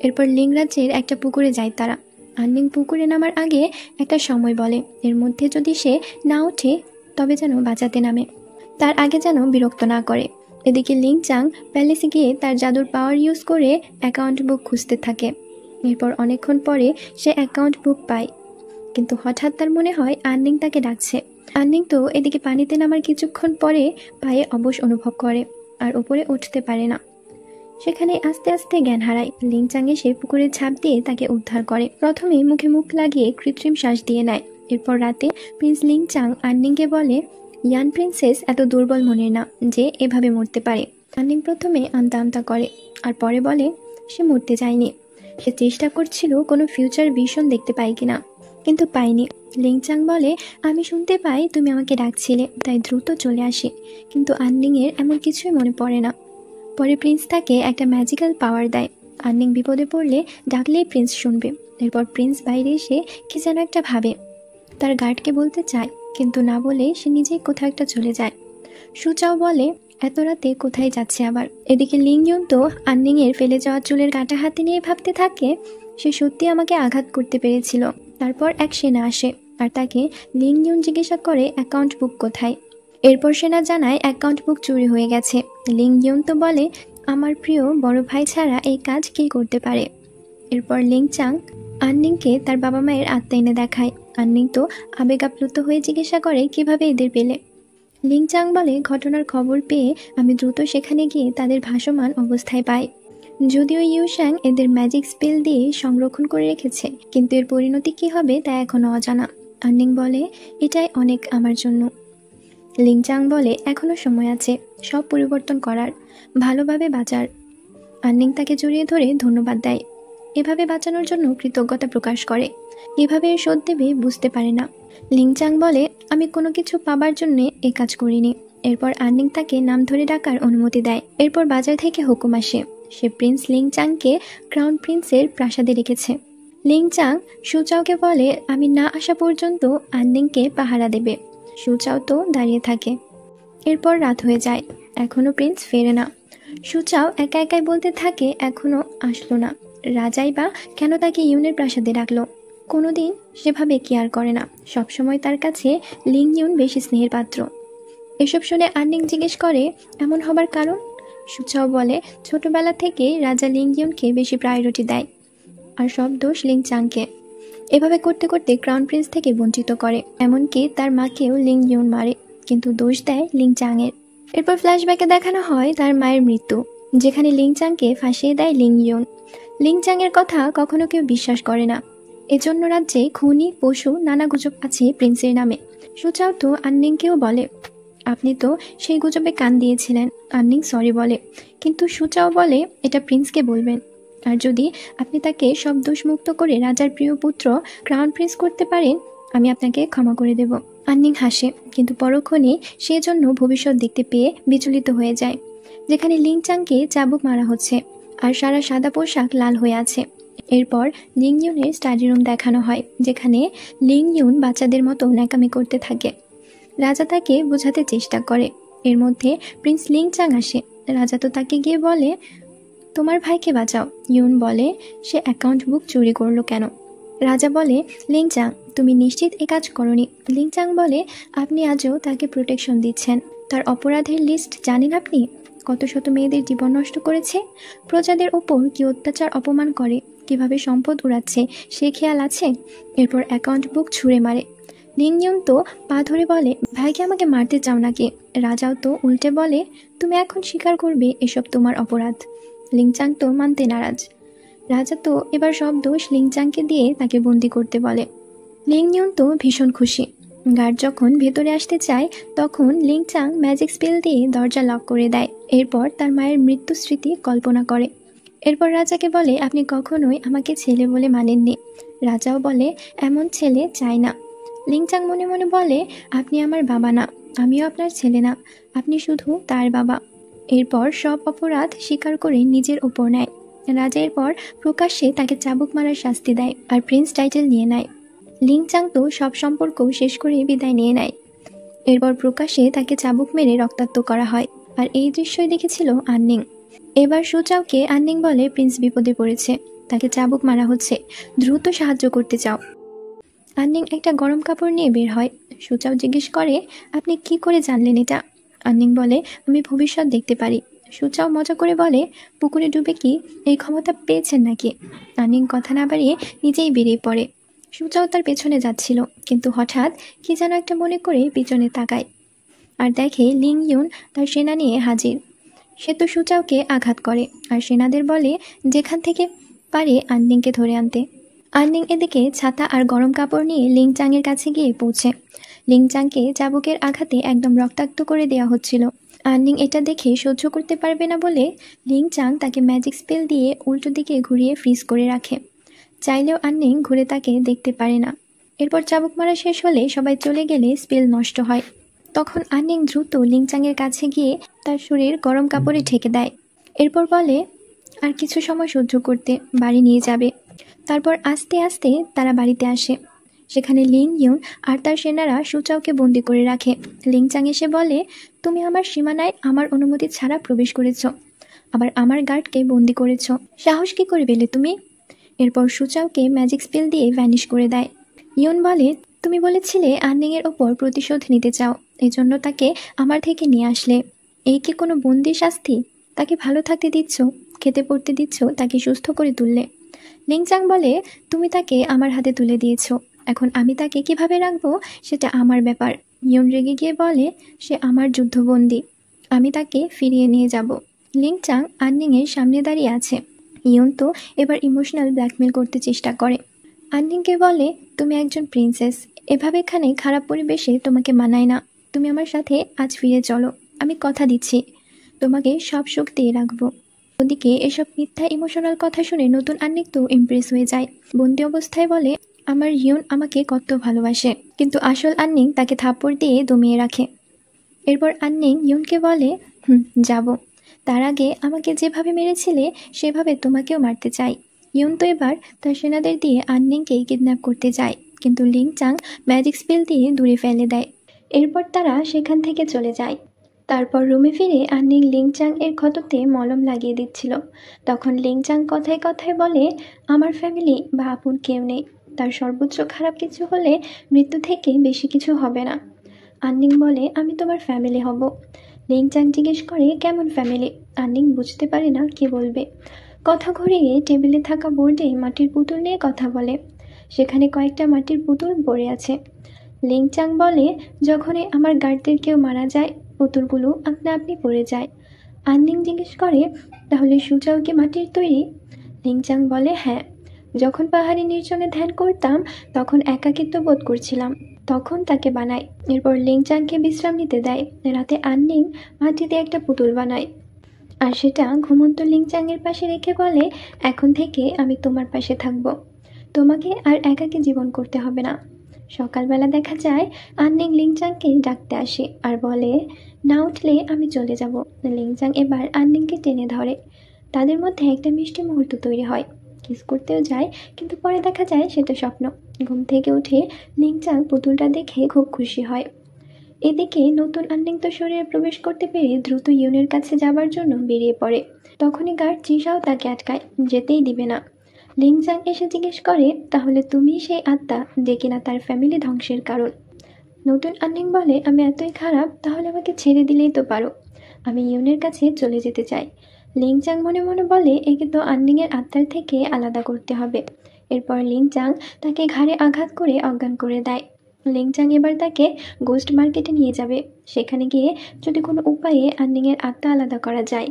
এরপর লিং রাজ্যের একটা পুকুরে যায় তারা। আননিং পুকুরে নামার আগে একটা সময় বলে, এর মধ্যে যদি সে না ওঠে তবে যেন বাঁচাতে নামে, তার আগে যেন বিরক্ত না করে। এদিকে লিং চাং প্যালেসে গিয়ে তার জাদুর পাওয়ার ইউজ করে অ্যাকাউন্ট বুক খুঁজতে থাকে। এরপর অনেকক্ষণ পরে সে অ্যাকাউন্ট বুক পায়, কিন্তু হঠাৎ তার মনে হয় আননিং তাকে ডাকছে। আননিং তো এদিকে পানিতে নামার কিছুক্ষণ পরে পায়ে অবশ অনুভব করে আর উপরে উঠতে পারে না। সেখানে আস্তে আস্তে জ্ঞান হারায়। লিং চাং এসে পুকুরে ঝাঁপ দিয়ে তাকে উদ্ধার করে। প্রথমে মুখে মুখ লাগিয়ে কৃত্রিম শ্বাস দিয়ে নেয়। এরপর রাতে প্রিন্স লিং চাং আননিংকে বলে, ইয়ান প্রিন্সেস এত দুর্বল মনের না যে এভাবে মরতে পারে। আননিং প্রথমে আমতা আমতা করে আর পরে বলে সে মরতে যায়নি, সে চেষ্টা করছিল কোনো ফিউচার ভিশন দেখতে পাই কিনা, কিন্তু পাইনি। লিং চাং বলে, আমি শুনতে পাই তুমি আমাকে ডাকছিলে, তাই দ্রুত চলে আসি, কিন্তু আননিংয়ের এমন কিছুই মনে পড়ে না। পরে প্রিন্স তাকে একটা ম্যাজিক্যাল পাওয়ার দেয়। আননিং বিপদে পড়লে ডাকলেই প্রিন্স শুনবে। এরপর প্রিন্স বাইরে এসে কি যেন একটা ভাবে, তার গার্ডকে বলতে চায়, কিন্তু না বলে সে নিজেই কোথাও একটা চলে যায়। সুচাও বলে, এত রাতে কোথায় যাচ্ছে আবার। এদিকে লিং ইউন তো আননিংয়ের ফেলে যাওয়া চুলের কাঁটা হাতে নিয়ে ভাবতে থাকে, সে সত্যি আমাকে আঘাত করতে পেরেছিল। তারপর এক সেনা আসে আর তাকে লিং ইউন জিজ্ঞাসা করে অ্যাকাউন্ট বুক কোথায়। এরপর সেনা জানায় অ্যাকাউন্ট বুক চুরি হয়ে গেছে। লিং ইউন তো বলে, আমার প্রিয় বড় ভাই ছাড়া এই কাজ কে করতে পারে। এরপর লিং চাং আননিংকে তার বাবা মায়ের আত্মা এনে দেখায়। আননিং তো আবেগ আপ্লুত হয়ে জিজ্ঞাসা করে কিভাবে এদের পেলে। লিং চাং বলে, ঘটনার খবর পেয়ে আমি দ্রুত সেখানে গিয়ে তাদের ভাসমান অবস্থায় পাই। যদিও ইউশ্যাং এদের ম্যাজিক স্পেল দিয়ে সংরক্ষণ করে রেখেছে, কিন্তু এর পরিণতি কি হবে তা এখনো অজানা। আননিং বলে, এটাই অনেক আমার জন্য। লিং চাং বলে, এখনো সময় আছে সব পরিবর্তন করার, ভালোভাবে বাঁচার। আননিং তাকে জড়িয়ে ধরে ধন্যবাদ দেয়, এভাবে বাঁচানোর জন্য কৃতজ্ঞতা প্রকাশ করে। এভাবে এর শোধ দেবে বুঝতে পারে না। লিং চাং বলে, আমি কোনো কিছু পাবার জন্য এ কাজ করিনি। এরপর আননিং তাকে নাম ধরে ডাকার অনুমতি দেয়। এরপর বাজার থেকে হুকুম আসে, সে প্রিন্স লিং চাংকে ক্রাউন প্রিন্সের প্রাসাদে রেখেছে। লিং চাং সুচাওকে বলে, আমি না আসা পর্যন্ত আননিংকে পাহারা দেবে। সুচাও তো দাঁড়িয়ে থাকে। এরপর রাত হয়ে যায়, এখনো প্রিন্স ফেরে না। সুচাও একা একাই বলতে থাকে এখনো আসলো না, রাজাই বা কেন তাকে ইউনের প্রাসাদে রাখলো। কোনোদিন সেভাবে কেয়ার করে না, সবসময় তার কাছে লিং ইউন বেশি স্নেহের পাত্র। এসব শুনে আননিং জিজ্ঞেস করে, এমন হবার কারণ। সুচাও বলে, ছোটবেলা থেকে রাজা লিং ইউনকে বেশি প্রায়োরিটি দেয় আর সব দোষ লিং চাংকে। এভাবে করতে করতে ক্রাউন প্রিন্স থেকে বঞ্চিত করে, এমনকি তার মাকেও লিং ইউন মারে, কিন্তু দোষ দেয় লিং চাংয়ের। এরপর ফ্ল্যাশব্যাকে দেখানো হয় তার মায়ের মৃত্যু, যেখানে লিং চাংকে ফাঁসিয়ে দেয় লিং ইউন। লিং চাংয়ের কথা কখনো কেউ বিশ্বাস করে না, এজন্য রাজ্যে খুনি পশু নানা গুজব আছে প্রিন্সের নামে। সুচাও তো আননিংকেও বলে, আপনি তো সেই গুজবে কান দিয়েছিলেন। আননিং সরি বলে, কিন্তু সুচাও বলে এটা প্রিন্সকে বলবেন, আর যদি আপনি তাকে সব দোষ মুক্ত করে রাজার প্রিয় পুত্র ক্রাউন প্রিন্স করতে পারেন আমি আপনাকে ক্ষমা করে দেব। আননিং হাসে, কিন্তু পরক্ষণে সেজন্য ভবিষ্যৎ দেখতে পেয়ে বিচলিত হয়ে যায়, যেখানে লিং চাংকে চাবুক মারা হচ্ছে আর সারা সাদা পোশাক লাল হয়ে আছে। এরপর লিং ইউনের স্টাডি রুম দেখানো হয়, যেখানে লিং ইউন বাচ্চাদের মতো ন্যাকামি করতে থাকে। রাজা তাকে বোঝাতে চেষ্টা করে। এর মধ্যে প্রিন্স লিং চাং আসে। রাজা তো তাকে গিয়ে বলে, তোমার ভাইকে বাঁচাও। ইউন বলে, সে অ্যাকাউন্ট বুক চুরি করলো কেন। রাজা বলে, লিংচাং, তুমি নিশ্চিত এ কাজ করনি? লিংচাং বলে, আপনি আজও তাকে প্রোটেকশন দিচ্ছেন। তার অপরাধের লিস্ট জানেন আপনি? কত শত মেয়েদের জীবন নষ্ট করেছে, প্রজাদের ওপর কি অত্যাচার অপমান করে, কিভাবে সম্পদ উড়াচ্ছে সে খেয়াল আছে? এরপর অ্যাকাউন্ট বুক ছুঁড়ে মারে। লিংইয়ুন তো পা ধরে বলে, ভাইকে আমাকে মারতে চাও নাকি? রাজাও তো উল্টে বলে, তুমি এখন স্বীকার করবে এসব তোমার অপরাধ। লিংচাং তো মানতে নারাজ। রাজা তো এবার সব দোষ লিংচাংকে দিয়ে তাকে বন্দি করতে বলে। লিংইয়ুন তো ভীষণ খুশি। গার্ড যখন ভেতরে আসতে চায় তখন লিংচাং ম্যাজিক স্পেল দিয়ে দরজা লক করে দেয়। এরপর তার মায়ের মৃত্যু স্মৃতি কল্পনা করে। এরপর রাজাকে বলে, আপনি কখনোই আমাকে ছেলে বলে মানেননি। রাজাও বলে, এমন ছেলে চাই না। লিংচাং মনে মনে বলে, আপনি আমার বাবা না, আমিও আপনার ছেলে না, আপনি শুধু তার বাবা। এরপর সব অপরাধ স্বীকার করে নিজের ওপর নেয়। রাজা এরপর প্রকাশ্যে তাকে চাবুক মারার শাস্তি দেয় আর প্রিন্স টাইটেল নিয়ে নেয়। লিংচাং তো সব সম্পর্ক শেষ করে বিদায় নিয়ে নেয়। এরপর প্রকাশ্যে তাকে চাবুক মেরে রক্তাক্ত করা হয়। আর এই দৃশ্যই দেখেছিল আননিং। এবার সুচাওকে আননিং বলে, প্রিন্স বিপদে পড়েছে, তাকে চাবুক মারা হচ্ছে, দ্রুত সাহায্য করতে চাও। আননিং একটা গরম কাপড় নিয়ে বের হয়। সুচাও জিজ্ঞেস করে, আপনি কি করে জানলেন এটা? আননিং বলে, আমি ভবিষ্যৎ দেখতে পারি। সুচাও মজা করে বলে, পুকুরে ডুবে কি এই ক্ষমতা পেয়েছেন নাকি? আননিং কথা না বাড়িয়ে নিজেই বেরিয়ে পড়ে। সুচাও তার পেছনে যাচ্ছিল, কিন্তু হঠাৎ কি যেন একটা মনে করে পিছনে তাকায় আর দেখে লিংইয়ুন তার সেনা নিয়ে হাজির। সে তো সুচাওকে আঘাত করে আর সেনাদের বলে যেখান থেকে পারে আননিংকে ধরে আনতে। আননিং এদিকে ছাতা আর গরম কাপড় নিয়ে লিংচাংয়ের কাছে গিয়ে পৌঁছে। লিংচাংকে চাবুকের আঘাতে একদম রক্তাক্ত করে দেওয়া হচ্ছিল। আননিং এটা দেখে সহ্য করতে পারবে না বলে লিংচাং তাকে ম্যাজিক স্পেল দিয়ে উল্টো দিকে ঘুরিয়ে ফ্রিজ করে রাখে। চাইলেও আননিং ঘুরে তাকে দেখতে পারে না। এরপর চাবুক মারা শেষ হলে সবাই চলে গেলে স্পেল নষ্ট হয়। তখন আননিং দ্রুত লিংচাংয়ের কাছে গিয়ে তার শরীর গরম কাপড়ে ঢেকে দেয়। এরপর বলে, আর কিছু সময় সহ্য করতে, বাড়ি নিয়ে যাবে। তারপর আস্তে আস্তে তারা বাড়িতে আসে। সেখানে লিংইয়ুন আর তার সেনারা সুচাওকে বন্দি করে রাখে। লিংচাং এসে বলে, তুমি আমার সীমানায় আমার অনুমতি ছাড়া প্রবেশ করেছ, আবার আমার গার্ডকে বন্দি করেছ, সাহস কি করে পেলে তুমি? এরপর সুচাওকে ম্যাজিক স্পেল দিয়ে ভ্যানিশ করে দেয়। ইয়ুন বলে, তুমি বলেছিলে আননিংয়ের ওপর প্রতিশোধ নিতে চাও, এজন্য তাকে আমার থেকে নিয়ে আসলে। এই কি কোনো বন্দি শাস্তি? তাকে ভালো থাকতে দিচ্ছ, খেতে পড়তে দিচ্ছ, তাকে সুস্থ করে তুললে। লিংচাং বলে, তুমি তাকে আমার হাতে তুলে দিয়েছ, এখন আমি তাকে কিভাবে রাখবো সেটা আমার ব্যাপার। ইয়ুন রেগে গিয়ে বলে, সে আমার যুদ্ধবন্দী, আমি তাকে ফিরিয়ে নিয়ে যাব। লিংচাং আননিংয়ের সামনে দাঁড়িয়ে আছে। ইয়ুন তো এবার ইমোশনাল ব্ল্যাকমেল করতে চেষ্টা করে। আননিংকে বলে, তুমি একজন প্রিন্সেস, এভাবে এখানে খারাপ পরিবেশে তোমাকে মানায় না, তুমি আমার সাথে আজ ফিরে চলো, আমি কথা দিচ্ছি তোমাকে সব সুখ দিয়ে রাখবো। ওদিকে এসব মিথ্যা ইমোশনাল কথা শুনে নতুন আননিং তো ইমপ্রেস হয়ে যায়। বন্দি অবস্থায় বলে, আমার ইয়ুন আমাকে কত ভালোবাসে, কিন্তু আসল আননিং তাকে থাপ্পড় দিয়ে দমিয়ে রাখে। এরপর আননিং ইয়ুনকে বলে, যাব, তার আগে আমাকে যেভাবে মেরেছিলে সেভাবে তোমাকেও মারতে চাই। ইয়ুন তো এবার তার সেনাদের দিয়ে আননিংকে কিডন্যাপ করতে যায়, কিন্তু লিংচাং ম্যাজিক স্পেল দিয়ে দূরে ফেলে দেয়। এরপর তারা সেখান থেকে চলে যায়। তারপর রুমে ফিরে আননিং লিংচাং এর ক্ষততে মলম লাগিয়ে দিচ্ছিল। তখন লিংচাং কথায় কথায় বলে, আমার ফ্যামিলি বা আপন কেউ নেই, তার সর্বোচ্চ খারাপ কিছু হলে মৃত্যু থেকে বেশি কিছু হবে না। আননিং বলে, আমি তোমার ফ্যামিলি হব। লিংচাং জিজ্ঞেস করে, কেমন ফ্যামিলি? আননিং বুঝতে পারে না কি বলবে। কথা ঘুরিয়ে টেবিলে থাকা বোর্ডে মাটির পুতুল নিয়ে কথা বলে। সেখানে কয়েকটা মাটির পুতুল পড়ে আছে। লিংচাং বলে, যখনই আমার গার্ডদের কেউ মারা যায় পুতুলগুলো আপনা আপনি পড়ে যায়। আননিং জিজ্ঞেস করে, তাহলে সুচাও কি মাটির তৈরি? লিংচাং বলে, হ্যাঁ, যখন পাহাড়ি নির্জনে ধ্যান করতাম তখন একাকিত্ব বোধ করছিলাম, তখন তাকে বানাই। এরপর লিংচাংকে বিশ্রাম নিতে দেয়। রাতে আননিং মাটিতে একটা পুতুল বানায় আর সেটা ঘুমন্ত লিংচাংয়ের পাশে রেখে বলে, এখন থেকে আমি তোমার পাশে থাকবো, তোমাকে আর একাকী জীবন করতে হবে না। সকালবেলা দেখা যায় আননিং লিংচাংকে ডাকতে আসে আর বলে, না উঠলে আমি চলে যাব। লিংচাং এবার আননিংকে টেনে ধরে। তাদের মধ্যে একটা মিষ্টি মুহূর্ত তৈরি হয়। কিস করতেও যায়, কিন্তু পরে দেখা যায় সেটা স্বপ্ন। ঘুম থেকে উঠে লিংচাং পুতুলটা দেখে খুব খুশি হয়। এদিকে নতুন আননিং তো শরীরে প্রবেশ করতে পেরে দ্রুত ইয়ুনের কাছে যাবার জন্য বেরিয়ে পড়ে। তখনই গার্ড জিসাও তাকে আটকায়, যেতেই দিবে না। লিংচাং এসে জিজ্ঞেস করে, তাহলে তুমি সেই আত্মা যে কিনা তার ফ্যামিলি ধ্বংসের কারণ। নতুন আন্নিং বলে, আমি এতই খারাপ, তাহলে আমাকে ছেড়ে দিলেই তো পারো, আমি ইউনের কাছে চলে যেতে চাই। লিংচাং মনে মনে বলে, একে তো আন্নিংয়ের আত্মার থেকে আলাদা করতে হবে। এরপর লিংচাং তাকে ঘাড়ে আঘাত করে অজ্ঞান করে দেয়। লিংচাং এবার তাকে গোস্ট মার্কেটে নিয়ে যাবে, সেখানে গিয়ে যদি কোনো উপায়ে আন্নিংয়ের আত্মা আলাদা করা যায়।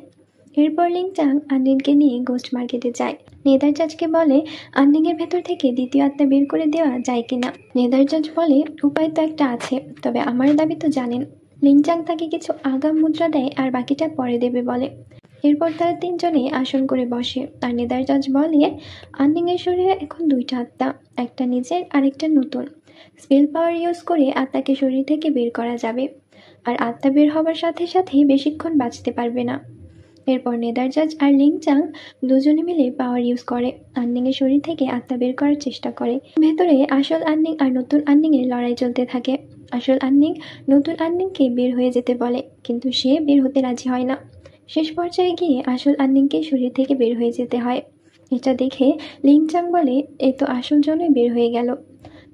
এরপর লিংচাং আন্নিংকে নিয়ে গোস্ট মার্কেটে যায়। নেদারজাজকে বলে, আন্নিংয়ের ভেতর থেকে দ্বিতীয় আত্মা বের করে দেওয়া যায় কিনা। নেদারজাজ বলে, উপায় তো একটা আছে, তবে আমার দাবি তো জানেন। লিংচাং তাকে কিছু আগাম মুদ্রা দেয় আর বাকিটা পরে দেবে বলে। এরপর তারা তিনজনে আসন করে বসে আর নেদারজাজ বলে, আন্নিংয়ের শরীরে এখন দুইটা আত্মা, একটা নিজের আরেকটা নতুন। স্পেল পাওয়ার ইউজ করে আত্মাকে শরীর থেকে বের করা যাবে, আর আত্মা বের হবার সাথে সাথেই বেশিক্ষণ বাঁচতে পারবে না। এরপর নেদারজাজ আর লিংচাং দুজনে মিলে পাওয়ার ইউজ করে আন্নিংয়ের শরীর থেকে আত্মা বের করার চেষ্টা করে। ভেতরে আসল আন্নিং আর নতুন আন্নিংয়ের লড়াই চলতে থাকে। আসল আন্নিং নতুন আন্নিংকে বের হয়ে যেতে বলে, কিন্তু সে বের হতে রাজি হয় না। শেষ পর্যায়ে গিয়ে আসল আন্নিংকে শরীর থেকে বের হয়ে যেতে হয়। এটা দেখে লিংচাং বলে, এই তো আসল জন্যই বের হয়ে গেল।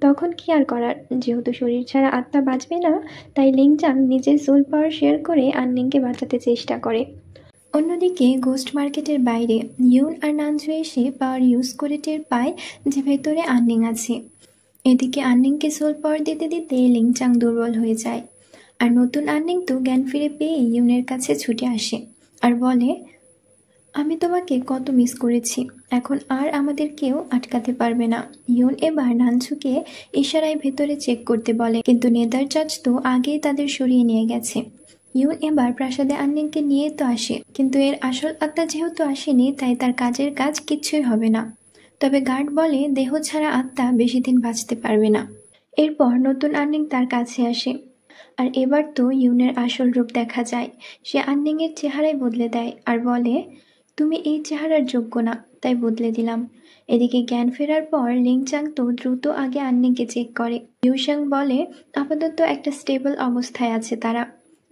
তখন কি আর করার, যেহেতু শরীর ছাড়া আত্মা বাঁচবে না, তাই লিংচাং নিজের সোল পাওয়ার শেয়ার করে আন্নিংকে বাঁচাতে চেষ্টা করে। অন্যদিকে গোস্ট মার্কেটের বাইরে ইউন আর নানজু এসে পাওয়ার ইউজ করে টের পায় যে ভেতরে আন্নিং আছে। এদিকে আন্নিংকে সোল পাওয়ার দিতে দিতে লিংচাং দুর্বল হয়ে যায়, আর নতুন আন্নিং তো জ্ঞান ফিরে পেয়ে ইউনের কাছে ছুটে আসে আর বলে, আমি তোমাকে কত মিস করেছি, এখন আর আমাদের কেউ আটকাতে পারবে না। ইউন এবার নানজুকে ইশারায় ভেতরে চেক করতে বলে, কিন্তু নেদারজাজ তো আগেই তাদের সরিয়ে নিয়ে গেছে। ইউন এবার প্রাসাদে আন্নিংকে নিয়ে তো আসে, কিন্তু এর আসল আত্মা যেহেতু আসেনি, তাই তার কাজের কাজ কিচ্ছুই হবে না। তবে গার্ড বলে, দেহ ছাড়া আত্মা বেশি দিন বাঁচতে পারবে না। এরপর নতুন আন্নিং তার কাছে আসে, আর এবার তো ইউনের আসল রূপ দেখা যায়। সে আন্নিংয়ের চেহারাই বদলে দেয় আর বলে, তুমি এই চেহারার যোগ্য না, তাই বদলে দিলাম। এদিকে জ্ঞান ফেরার পর লিংচাং তো দ্রুত আগে আন্নিংকে চেক করে। ইউশাং বলে, আপাতত একটা স্টেবল অবস্থায় আছে তারা।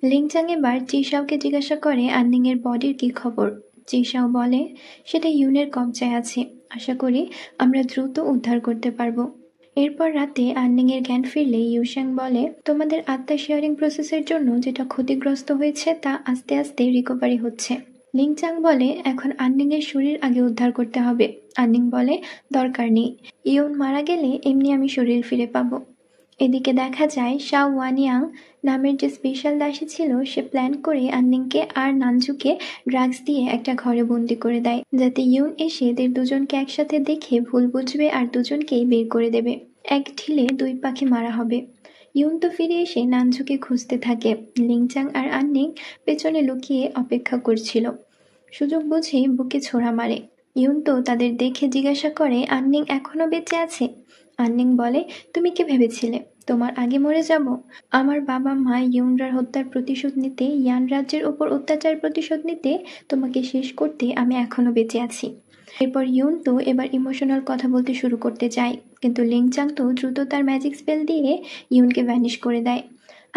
লিংচাং এবার চিশাওকে জিজ্ঞাসা করে আন্নিংয়ের বডির কি খবর। চিশাও বলে, সেটা ইউনের কবজায় আছে, আশা করি আমরা দ্রুত উদ্ধার করতে পারবো। এরপর রাতে আন্নিংয়ের জ্ঞান ফিরলে ইউশাং বলে, তোমাদের আত্মা শেয়ারিং প্রসেসের জন্য যেটা ক্ষতিগ্রস্ত হয়েছে তা আস্তে আস্তে রিকভারি হচ্ছে। লিংচাং বলে, এখন আন্নিংয়ের শরীর আগে উদ্ধার করতে হবে। আন্নিং বলে, দরকার নেই, ইউন মারা গেলে এমনি আমি শরীর ফিরে পাবো। এদিকে দেখা যায় শাও ওয়ানিয়াং নামের যে স্পেশাল দাসী ছিল, সে প্ল্যান করে আন্নিংকে আর নানজুকে ড্রাগস দিয়ে একটা ঘরে বন্দি করে দেয়, যাতে ইউন এসে এদের দুজনকে একসাথে দেখে ভুল বুঝবে আর দুজনকেই বের করে দেবে। এক ঢিলে দুই পাখি মারা হবে। ইউন তো ফিরে এসে নানজুকে খুঁজতে থাকে। লিংচাং আর আন্নিং পেছনে লুকিয়ে অপেক্ষা করছিল, সুযোগ বুঝেই বুকে ছোড়া মারে। ইউন তো তাদের দেখে জিজ্ঞাসা করে, আন্নিং এখনো বেঁচে আছে? আন্নিং বলে, তুমি কি ভেবেছিলে তোমার আগে মরে যাব? আমার বাবা মা ইউনরার হত্যার প্রতিশোধ নিতে, ইয়ান রাজ্যের উপর অত্যাচার প্রতিশোধ নিতে, তোমাকে শেষ করতে আমি এখনো বেঁচে আছি। এরপর ইউন তো এবার ইমোশনাল কথা বলতে শুরু করতে চায়, কিন্তু লিংচাং তো দ্রুত তার ম্যাজিক স্পেল দিয়ে ইউনকে ভ্যানিশ করে দেয়।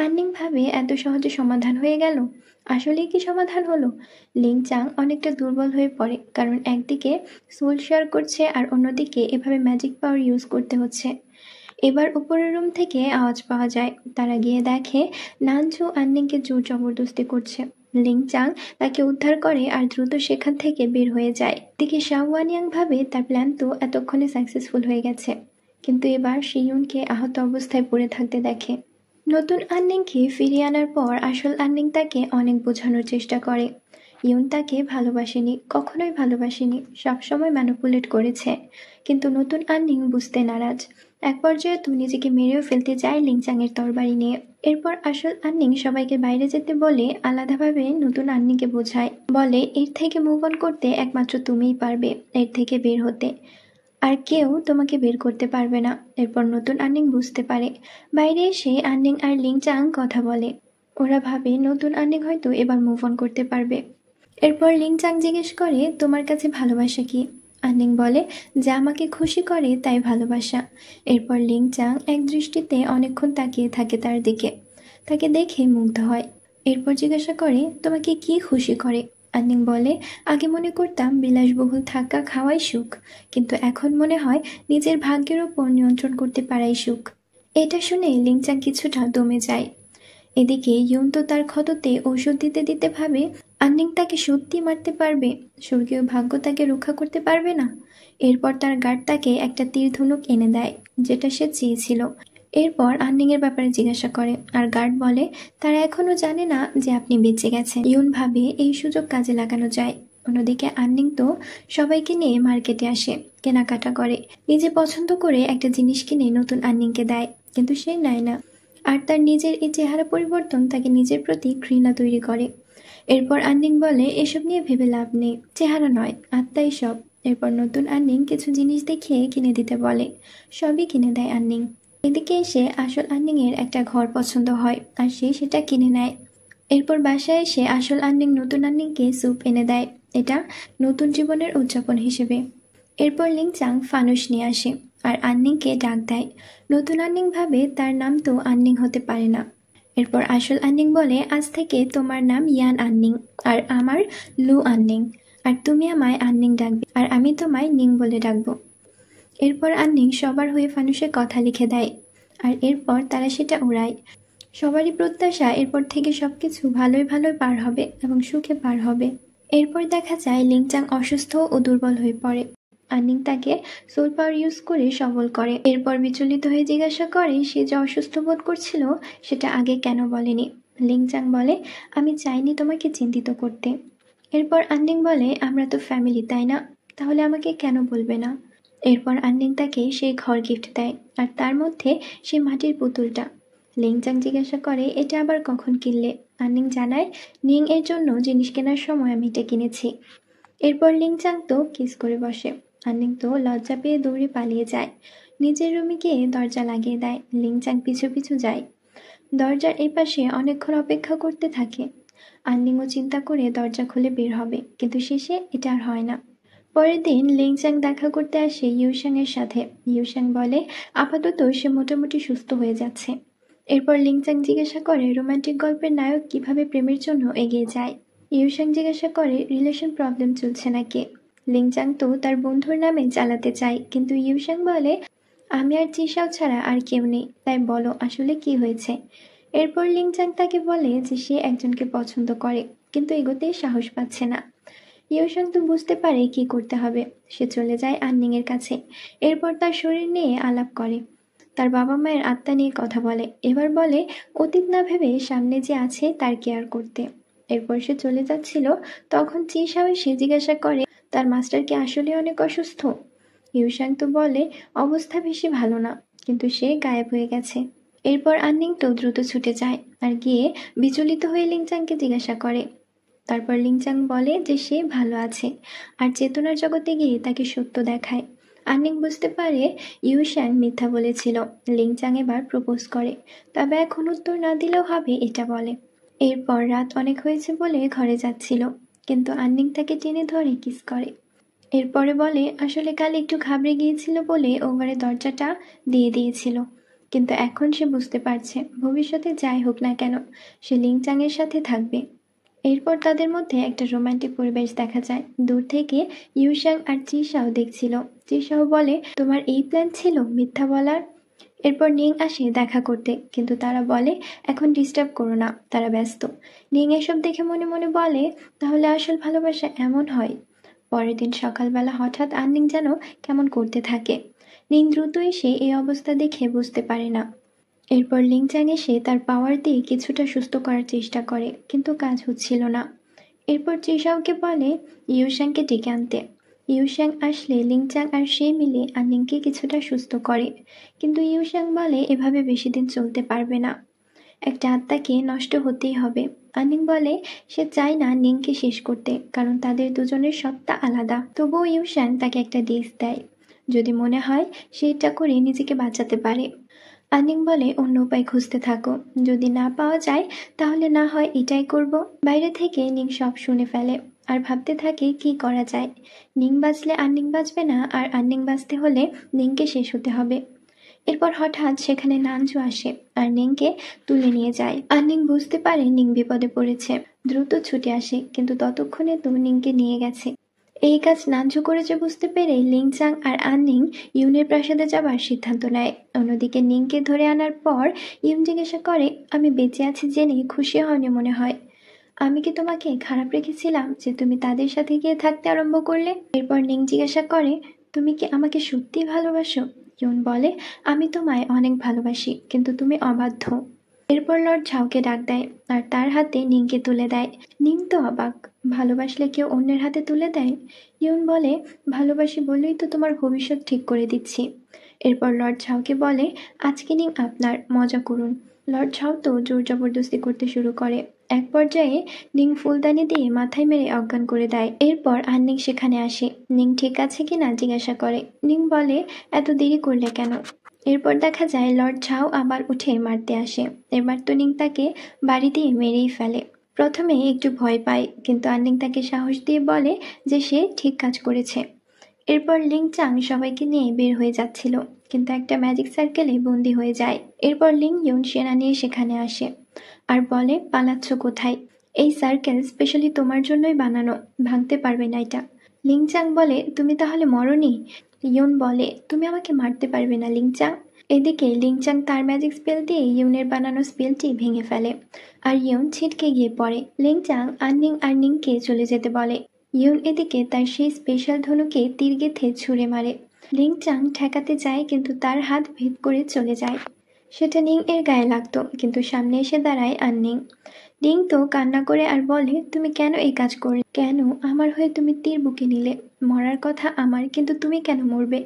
আন্নিং ভাবে এত সহজে সমাধান হয়ে গেল। আসলেই কি সমাধান হলো? লিংচাং অনেকটা দুর্বল হয়ে পড়ে, কারণ একদিকে সোল শেয়ার করছে আর অন্যদিকে এভাবে ম্যাজিক পাওয়ার ইউজ করতে হচ্ছে। এবার উপরের রুম থেকে আওয়াজ পাওয়া যায়। তারা গিয়ে দেখে নানজু আন্নিংকে জোর জবরদস্তি করছে। লিংচাং তাকে উদ্ধার করে আর দ্রুত সেখান থেকে বের হয়ে যায়। দিকে শাওয়ানিয়াং ভাবে তার প্ল্যান তো এতক্ষণে সাকসেসফুল হয়ে গেছে, কিন্তু এবার সে ইউনকে আহত অবস্থায় পড়ে থাকতে দেখে। নতুন আন্নিংকে ফিরিয়ে আনার পর আসল আন্নিং তাকে অনেক বোঝানোর চেষ্টা করে। ইউন তাকে ভালোবাসেনি, কখনোই ভালোবাসেনি, সবসময় ম্যানিপুলেট করেছে। কিন্তু নতুন আন্নিং বুঝতে নারাজ। এক পর্যায়ে তো নিজেকে মেরেও ফেলতে চায় লিংচাংয়ের তরবারি নিয়ে। এরপর আসল আন্নিং সবাইকে বাইরে যেতে বলে আলাদাভাবে নতুন আন্নিংকে বোঝায়, বলে এর থেকে মুভ অন করতে একমাত্র তুমিই পারবে, এর থেকে বের হতে আর কেউ তোমাকে বের করতে পারবে না। এরপর নতুন আন্নিং বুঝতে পারে। বাইরে এসে আন্নিং আর লিংচাং কথা বলে, ওরা ভাবে নতুন আন্নিং হয়তো এবার মুভ অন করতে পারবে। এরপর লিংচাং জিজ্ঞেস করে, তোমার কাছে ভালোবাসা কি? আন্নিং বলে, যা আমাকে খুশি করে তাই ভালোবাসা। এরপর লিংচাং এক দৃষ্টিতে অনেকক্ষণ তাকিয়ে থাকে তার দিকে, তাকে দেখে মুগ্ধ হয়। এরপর জিজ্ঞাসা করে, তোমাকে কি খুশি করে? আন্নিং বলে, আগে মনে করতাম বিলাসবহুল থাকা খাওয়াই সুখ, কিন্তু এখন মনে হয় নিজের ভাগ্যের ওপর নিয়ন্ত্রণ করতে পারাই সুখ। এটা শুনে লিংচাং কিছুটা দমে যায়। এদিকে ইউন তো তার ক্ষততে ঔষধ দিতে দিতে ভাবে, আন্নিং তাকে সত্যি মারতে পারবে, স্বর্গীয় ভাগ্য তাকে রক্ষা করতে পারবে না। এরপর তার গার্ড তাকে একটা তীর ধনুক এনে দেয়, যেটা সে চেয়েছিল। এরপর আন্নিং এর ব্যাপারে জিজ্ঞাসা করে, আর গার্ড বলে তারা এখনো জানে না যে আপনি বেঁচে গেছেন। ইউন ভাবে এই সুযোগ কাজে লাগানো যায়। অন্যদিকে আন্নিং তো সবাইকে নিয়ে মার্কেটে আসে, কেনাকাটা করে, নিজে পছন্দ করে একটা জিনিস কিনে নতুন আন্নিংকে দেয়, কিন্তু সে নেয় না। আর তার নিজের এই চেহারা পরিবর্তন তাকে নিজের প্রতি ঘৃণা তৈরি করে। এরপর আন্নিং বলে, এসব নিয়ে ভেবে লাভ নেই, চেহারা নয় আত্মাই সব। এরপর নতুন আন্নিং কিছু জিনিস দেখিয়ে কিনে দিতে বলে, সবই কিনে দেয় আন্নিং। এদিকে এসে আসল আন্নিং এর একটা ঘর পছন্দ হয়, আর সে সেটা কিনে নেয়। এরপর বাসায় এসে আসল আন্নিং নতুন আন্নিংকে স্যুপ এনে দেয়, এটা নতুন জীবনের উদযাপন হিসেবে। এরপর লিংচাং ফানুস নিয়ে আসে আর আন্নিংকে ডাক দেয়। নতুন আন্নিং ভাবে তার নাম তো আন্নিং হতে পারে না। এরপর আসল আন্নিং বলে, আজ থেকে তোমার নাম ইয়ান আন্নিং, আর আমার লু আন্নিং, আর তুমি আমায় আন্নিং ডাকবে, আর আমি তোমায় নিং বলে ডাকবো। এরপর আন্নিং সবার হয়ে ফানুসে কথা লিখে দেয়, আর এরপর তারা সেটা উড়ায়। সবারই প্রত্যাশা এরপর থেকে সবকিছু ভালোই ভালোই পার হবে এবং সুখে পার হবে। এরপর দেখা যায় লিংচাং অসুস্থ ও দুর্বল হয়ে পড়ে। আন্নিং তাকে সোল পাওয়ার ইউজ করে সবল করে। এরপর বিচলিত হয়ে জিজ্ঞাসা করে সে যে অসুস্থ বোধ করছিল সেটা আগে কেন বলেনি। লিংচাং বলে, আমি চাইনি তোমাকে চিন্তিত করতে। এরপর আন্নিং বলে, আমরা তো ফ্যামিলি তাই না, তাহলে আমাকে কেন বলবে না। এরপর আন্নিং তাকে সেই ঘর গিফট দেয়, আর তার মধ্যে সেই মাটির পুতুলটা। লিংচাং জিজ্ঞাসা করে, এটা আবার কখন কিনলে। আন্নিং জানায়, নিং এর জন্য জিনিস কেনার সময় আমি এটা কিনেছি। এরপর লিংচাং তো কিস করে বসে। আন্নিং তো লজ্জা পেয়ে দৌড়ে পালিয়ে যায়, নিজের রুমে গিয়ে দরজা লাগিয়ে দেয়। লিংচাং পিছু পিছু যায়, দরজার এপাশে অনেকক্ষণ অপেক্ষা করতে থাকে। আন্নিংও চিন্তা করে দরজা খুলে বের হবে, কিন্তু শেষে এটা আর হয় না। পরের দিন লিংচাং দেখা করতে আসে ইউশ্যাং এর সাথে। ইউশ্যাং বলে আপাতত সে মোটামুটি সুস্থ হয়ে যাচ্ছে। এরপর লিংচাং জিজ্ঞাসা করে রোমান্টিক গল্পের নায়ক কিভাবে প্রেমের জন্য এগিয়ে যায়। ইউশ্যাং জিজ্ঞাসা করে রিলেশন প্রবলেম চলছে নাকি। লিংচাং তো তার বন্ধুর নামে চালাতে চায়, কিন্তু ইউশ্যাং বলে আমি আর চিশাও ছাড়া আর কেউ নেই, তাই বলো আসলে কি হয়েছে। এরপর লিংচাং তাকে বলে যে সে একজনকে পছন্দ করে, কিন্তু এগোতে সাহস পাচ্ছে না। ইউশ্যাং তো বুঝতে পারে কি করতে হবে। সে চলে যায় আন্নিং এর কাছে। এরপর তার শরীর নিয়ে আলাপ করে, তার বাবা মায়ের আত্মা নিয়ে কথা বলে। এবার বলে অতীত না ভেবে সামনে যে আছে তার কেয়ার করতে। এরপর সে চলে যাচ্ছিল, তখন চিশাও এসে জিজ্ঞাসা করে তার মাস্টার কি আসলে অনেক অসুস্থ। ইউশ্যাং তো বলে অবস্থা বেশি ভালো না, কিন্তু সে গায়েব হয়ে গেছে। এরপর আন্নিং তো দ্রুত ছুটে যায় আর গিয়ে বিচলিত হয়ে লিংচাংকে জিজ্ঞাসা করে। তারপর লিংচাং বলে যে সে ভালো আছে, আর চেতনার জগতে গিয়ে তাকে সত্য দেখায়। আন্নিং বুঝতে পারে ইউশ্যাং মিথ্যা বলেছিল। লিংচাং এবার প্রপোজ করে, তবে এখন উত্তর না দিলেও হবে এটা বলে। এরপর রাত অনেক হয়েছে বলে ঘরে যাচ্ছিল, কিন্তু আন্নিং তাকে টেনে ধরে কিস করে। এরপরে বলে আসলে কাল একটু ঘাবড়ে গিয়েছিল বলে ওভারে দরজাটা দিয়ে দিয়েছিল, কিন্তু এখন সে বুঝতে পারছে ভবিষ্যতে যাই হোক না কেন সে লিংচাং এর সাথে থাকবে। এরপর তাদের মধ্যে একটা রোমান্টিক পরিবেশ দেখা যায়। দূর থেকে ইউশ্যাং আর চিশাও দেখছিল। চিশাও বলে তোমার এই প্ল্যান ছিল মিথ্যা বলার। এরপর নিং আসে দেখা করতে, কিন্তু তারা বলে এখন ডিস্টার্ব করো না, তারা ব্যস্ত। নিং এসব দেখে মনে মনে বলে তাহলে আসল ভালোবাসা এমন হয়। পরের দিন সকালবেলা হঠাৎ আন্নিং যেন কেমন করতে থাকে। নিং দ্রুত এসে এই অবস্থা দেখে বুঝতে পারে না। এরপর লিংচাং এসে তার পাওয়ার দিয়ে কিছুটা সুস্থ করার চেষ্টা করে, কিন্তু কাজ হচ্ছিল না। এরপর চিশাওকে বলে ইউশ্যাংকে ডেকে আনতে। ইউশ্যাং আসলে লিংচাং আর সে মিলে আন্নিংকে কিছুটা সুস্থ করে, কিন্তু ইউশ্যাং বলে এভাবে বেশি দিন চলতে পারবে না, একটা আত্মাকে নষ্ট হতেই হবে। আন্নিং বলে সে চায় না নিংকে শেষ করতে, কারণ তাদের দুজনের সত্তা আলাদা। তবুও ইউশ্যাং তাকে একটা ডিস দেয়, যদি মনে হয় সে এটা করে নিজেকে বাঁচাতে পারে। আন্নিং বলে অন্য উপায় খুঁজতে থাকো, যদি না পাওয়া যায় তাহলে না হয় এটাই করব। বাইরে থেকে নিং সব শুনে ফেলে আর ভাবতে থাকে কি করা যায়। নিং বাঁচলে আন্নিং বাঁচবে না, আর আন্নিং বাঁচতে হলে নিংকে শেষ হতে হবে। এরপর হঠাৎ সেখানে নানজু আসে আর নিংকে তুলে নিয়ে যায়। আর নিং বুঝতে পারে নিং বিপদে পড়েছে, দ্রুত ছুটে আসে, কিন্তু ততক্ষণে তো নিংকে নিয়ে গেছে। এই কাজ নানজু করেছে বুঝতে পেরে লিংচাং আর আননিং ইউনের প্রাসাদে যাবার সিদ্ধান্ত নেয়। অন্যদিকে নিংকে ধরে আনার পর ইউন জিজ্ঞাসা করে, আমি বেঁচে আছি জেনে খুশি হয়নি মনে হয়? আমি কি তোমাকে খারাপ রেখেছিলাম যে তুমি তাদের সাথে গিয়ে থাকতে আরম্ভ করলে? এরপর নিং জিজ্ঞাসা করে, তুমি কি আমাকে সত্যিই ভালোবাসো? ইউন বলে, আমি তোমায় অনেক ভালোবাসি, কিন্তু তুমি অবাধ্য। এরপর লর্ড ঝাউকে ডাক দেয় আর তার হাতে নিংকে তুলে দেয়। নিং তো অবাক, ভালোবাসলে কেউ অন্যের হাতে তুলে দেয়? ইউন বলে, ভালোবাসি বলেই তো তোমার ভবিষ্যৎ ঠিক করে দিচ্ছি। এরপর লর্ড ঝাউকে বলে, আজকে নিং আপনার, মজা করুন। লর্ড ঝাউ তো জোর জবরদস্তি করতে শুরু করে। এক পর্যায়ে নিং ফুলদানি দিয়ে মাথায় মেরে অজ্ঞান করে দেয়। এরপর আননিং সেখানে আসে, নিং ঠিক আছে কিনা জিজ্ঞাসা করে। নিং বলে, এত দেরি করলে কেন? এরপর দেখা যায় লর্ড ঝাও আবার উঠে মারতে আসে। এবার তো নিং তাকে বাড়ি দিয়ে মেরেই ফেলে। প্রথমে একটু ভয় পায়, কিন্তু আননিং তাকে সাহস দিয়ে বলে যে সে ঠিক কাজ করেছে। এরপর লিং চাং সবাইকে নিয়ে বের হয়ে যাচ্ছিল, কিন্তু একটা ম্যাজিক সার্কেলে বন্দি হয়ে যায়। এরপর লিং ইউন সেনা নিয়ে সেখানে আসে আর বলে, পালাচ্ছ কোথায়? এই সার্কেল স্পেশালি তোমার জন্যই বানানো, ভাঙতে পারবে না এটা। লিং চাং বলে, তুমি তাহলে মরনি? ইউন বলে, তুমি আমাকে মারতে পারবে না লিং চাং। এদিকে লিং চাং তার ম্যাজিক স্পেল দিয়ে ইউনের বানানো স্পেলটি ভেঙে ফেলে আর ইউন ছিটকে গিয়ে পড়ে। লিং চাং আননিং আর নিংকে চলে যেতে বলে। ইউন এদিকে তার সেই স্পেশাল ধনুকে তীর গেঁথে ছুঁড়ে মারে। লিং চাং ঠেকাতে যায়, কিন্তু তার হাত ভেদ করে চলে যায়। সেটা নিং এর গায়ে লাগতো, কিন্তু সামনে এসে দাঁড়ায় আননিং। নিং তো কান্না করে আর বলে, তুমি কেন এই কাজ করলে? কেন আমার হয়ে তুমি তীর বুকে নিলে? মরার কথা আমার, কিন্তু তুমি কেন মরবে?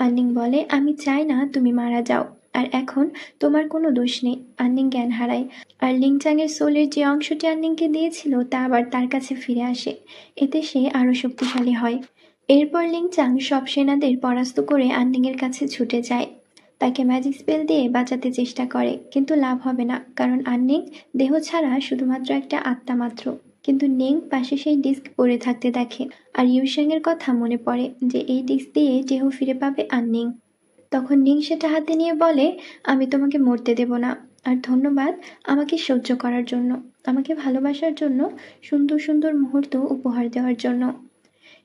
আননিং বলে, আমি চাই না তুমি মারা যাও, আর এখন তোমার কোনো দোষ নেই। আননিং জ্ঞান হারায় আর লিংচাংয়ের সোলের যে অংশটি আননিংকে দিয়েছিল তা আবার তার কাছে ফিরে আসে। এতে সে আরো শক্তিশালী হয়। এরপর লিংচাং সব সেনাদের পরাস্ত করে আননিংয়ের কাছে ছুটে যায়। তাকে ম্যাজিক স্পেল দিয়ে বাঁচাতে চেষ্টা করে, কিন্তু লাভ হবে না, কারণ আননিং দেহ ছাড়া শুধুমাত্র একটা আত্মা মাত্র। কিন্তু নিং পাশে সেই ডিস্ক পড়ে থাকতে দেখে আর ইউশেংয়ের কথা মনে পড়ে যে এই ডিস্ক দিয়ে দেহ ফিরে পাবে আননিং। তখন নিং সেটা হাতে নিয়ে বলে, আমি তোমাকে মরতে দেব না, আর ধন্যবাদ আমাকে সহ্য করার জন্য, আমাকে ভালোবাসার জন্য, সুন্দর সুন্দর মুহূর্ত উপহার দেওয়ার জন্য।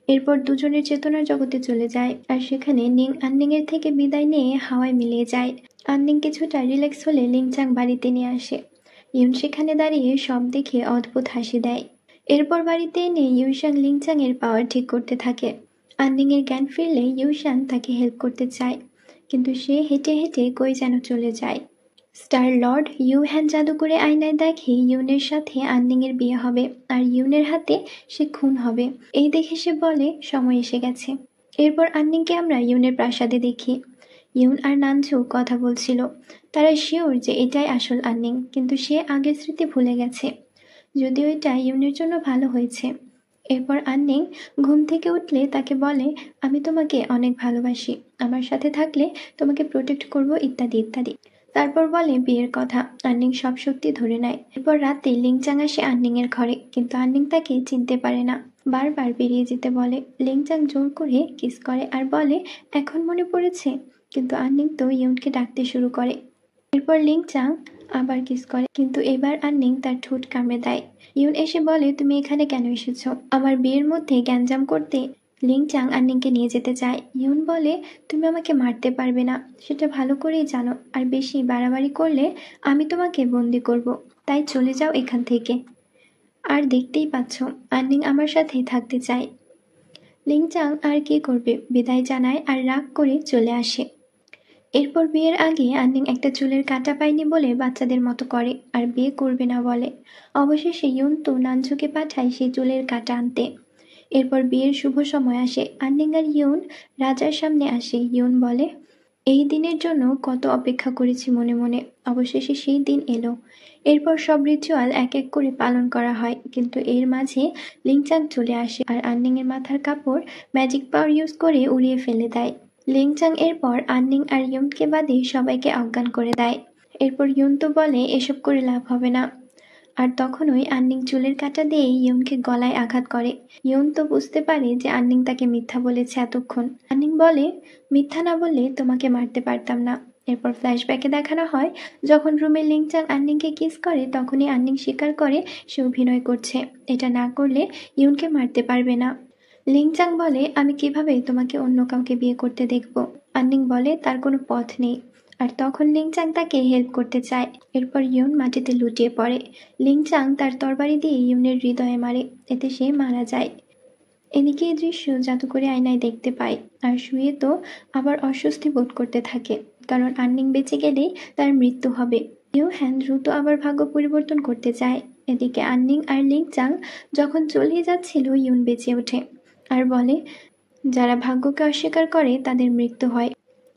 এরপর দুজনের চেতনার জগতে চলে যায় আর সেখানে নিং আননিং এর থেকে বিদায় নিয়ে হাওয়ায় মিলিয়ে যায়। আননিং কিছুটা রিল্যাক্স হলে লিংচাং বাড়িতে নিয়ে আসে। ইউন সেখানে দাঁড়িয়ে সব দেখে অদ্ভুত হাসি দেয়। এরপর বাড়িতে এনে ইউশাং লিংচাং এর পাওয়ার ঠিক করতে থাকে। আননিং এর জ্ঞান ফিরলে ইউশাং তাকে হেল্প করতে চায়, কিন্তু সে হেঁটে হেঁটে কই যেন চলে যায়। স্টার লর্ড ইউ হ্যান জাদু করে আয়নায় দেখে ইউনের সাথে আননিং এর বিয়ে হবে আর ইউনের হাতে সে খুন হবে। এই দেখে সে বলে, সময় এসে গেছে। এরপর আননিংকে আমরা ইউনের প্রাসাদে দেখি। ইউন আর নানঝু কথা বলছিল। তারা শিওর যে এটাই আসল আননিং, কিন্তু সে আগের স্মৃতি ভুলে গেছে, যদিও এটা ইউনের জন্য ভালো হয়েছে। এরপর আননিং ঘুম থেকে উঠলে তাকে বলে, আমি তোমাকে অনেক ভালোবাসি, আমার সাথে থাকলে তোমাকে প্রোটেক্ট করব, ইত্যাদি ইত্যাদি। তারপর বলে বিয়ের কথা। আননিং সব সত্যি ধরে নেয়। এরপর রাতে লিংচাং আসে আননিং এর ঘরে, কিন্তু আননিং তাকে চিনতে পারে না, বারবার বেরিয়ে যেতে বলে। লিংচাং জোর করে কিস করে আর বলে, এখন মনে পড়েছে? কিন্তু আননিং তো ইউনকে ডাকতে শুরু করে। এরপর লিংচাং আবার কিস করে, কিন্তু এবার আননিং তার ঠোঁট কামড়ে দেয়। ইউন এসে বলে, তুমি এখানে কেন এসেছো? আমার বিয়ের মধ্যে গ্যাঞ্জাম করতে? লিংচাং আননিংকে নিয়ে যেতে চায়। ইউন বলে, তুমি আমাকে মারতে পারবে না, সেটা ভালো করেই জানো, আর বেশি বাড়াবাড়ি করলে আমি তোমাকে বন্দি করব, তাই চলে যাও এখান থেকে। আর দেখতেই পাচ্ছ আননিং আমার সাথে থাকতে চায়। লিংচাং আর কি করবে, বিদায় জানায় আর রাগ করে চলে আসে। এরপর বিয়ের আগে আননিং একটা চুলের কাঁটা পায়নি বলে বাচ্চাদের মতো করে আর বিয়ে করবে না বলে। অবশেষে ইউন তো নানঝুকে পাঠায় সেই চুলের কাঁটা আনতে। এরপর বিয়ের শুভ সময় আসে। আননিং আর ইউন রাজার সামনে আসে। ইউন বলে, এই দিনের জন্য কত অপেক্ষা করেছি মনে মনে, অবশেষে সেই দিন এলো। এরপর সব রিচুয়াল এক এক করে পালন করা হয়, কিন্তু এর মাঝে লিংচাং চলে আসে আর আননিং এর মাথার কাপড় ম্যাজিক পাওয়ার ইউজ করে উড়িয়ে ফেলে দেয়। লিংচাং এরপর আননিং আর ইউনকে বাদে সবাইকে অজ্ঞান করে দেয়। এরপর ইউন তো বলে এসব করে লাভ হবে না, আর তখনই আননিং চুলের কাঁটা দিয়ে ইউনকে গলায় আঘাত করে। ইউন তো বুঝতে পারে যে আননিং তাকে মিথ্যা বলেছে এতক্ষণ। আননিং বলে, মিথ্যা না বললে তোমাকে মারতে পারতাম না, এরপর ফ্ল্যাশব্যাকে দেখানো হয় যখন রুমে লিংচাং আন্নিংকে কিস করে তখনই আন্নিং স্বীকার করে সে অভিনয় করছে, এটা না করলে ইউনকে মারতে পারবে না। লিংচাং বলে, আমি কিভাবে তোমাকে অন্য কাউকে বিয়ে করতে দেখব? আন্নিং বলে তার কোনো পথ নেই। আর তখন লিংচাং তাকে হেল্প করতে চায়। এরপর ইউন মাটিতে লুটিয়ে পড়ে। লিংচাং তার তরবারি দিয়ে ইউনের হৃদয়ে মারে, এতে সে মারা যায়। এদিকে এই দৃশ্য জাদুকরি আয়নায় দেখতে পায়, আর শুয়ে তো আবার অস্বস্তি বোধ করতে থাকে, কারণ আন্নিং বেঁচে গেলেই তার মৃত্যু হবে। ইউহ্যান দ্রুত আবার ভাগ্য পরিবর্তন করতে চায়। এদিকে আন্নিং আর লিংচাং যখন চলে যাচ্ছিল ইউন বেঁচে ওঠে আর বলে, যারা ভাগ্যকে অস্বীকার করে তাদের মৃত্যু হয়।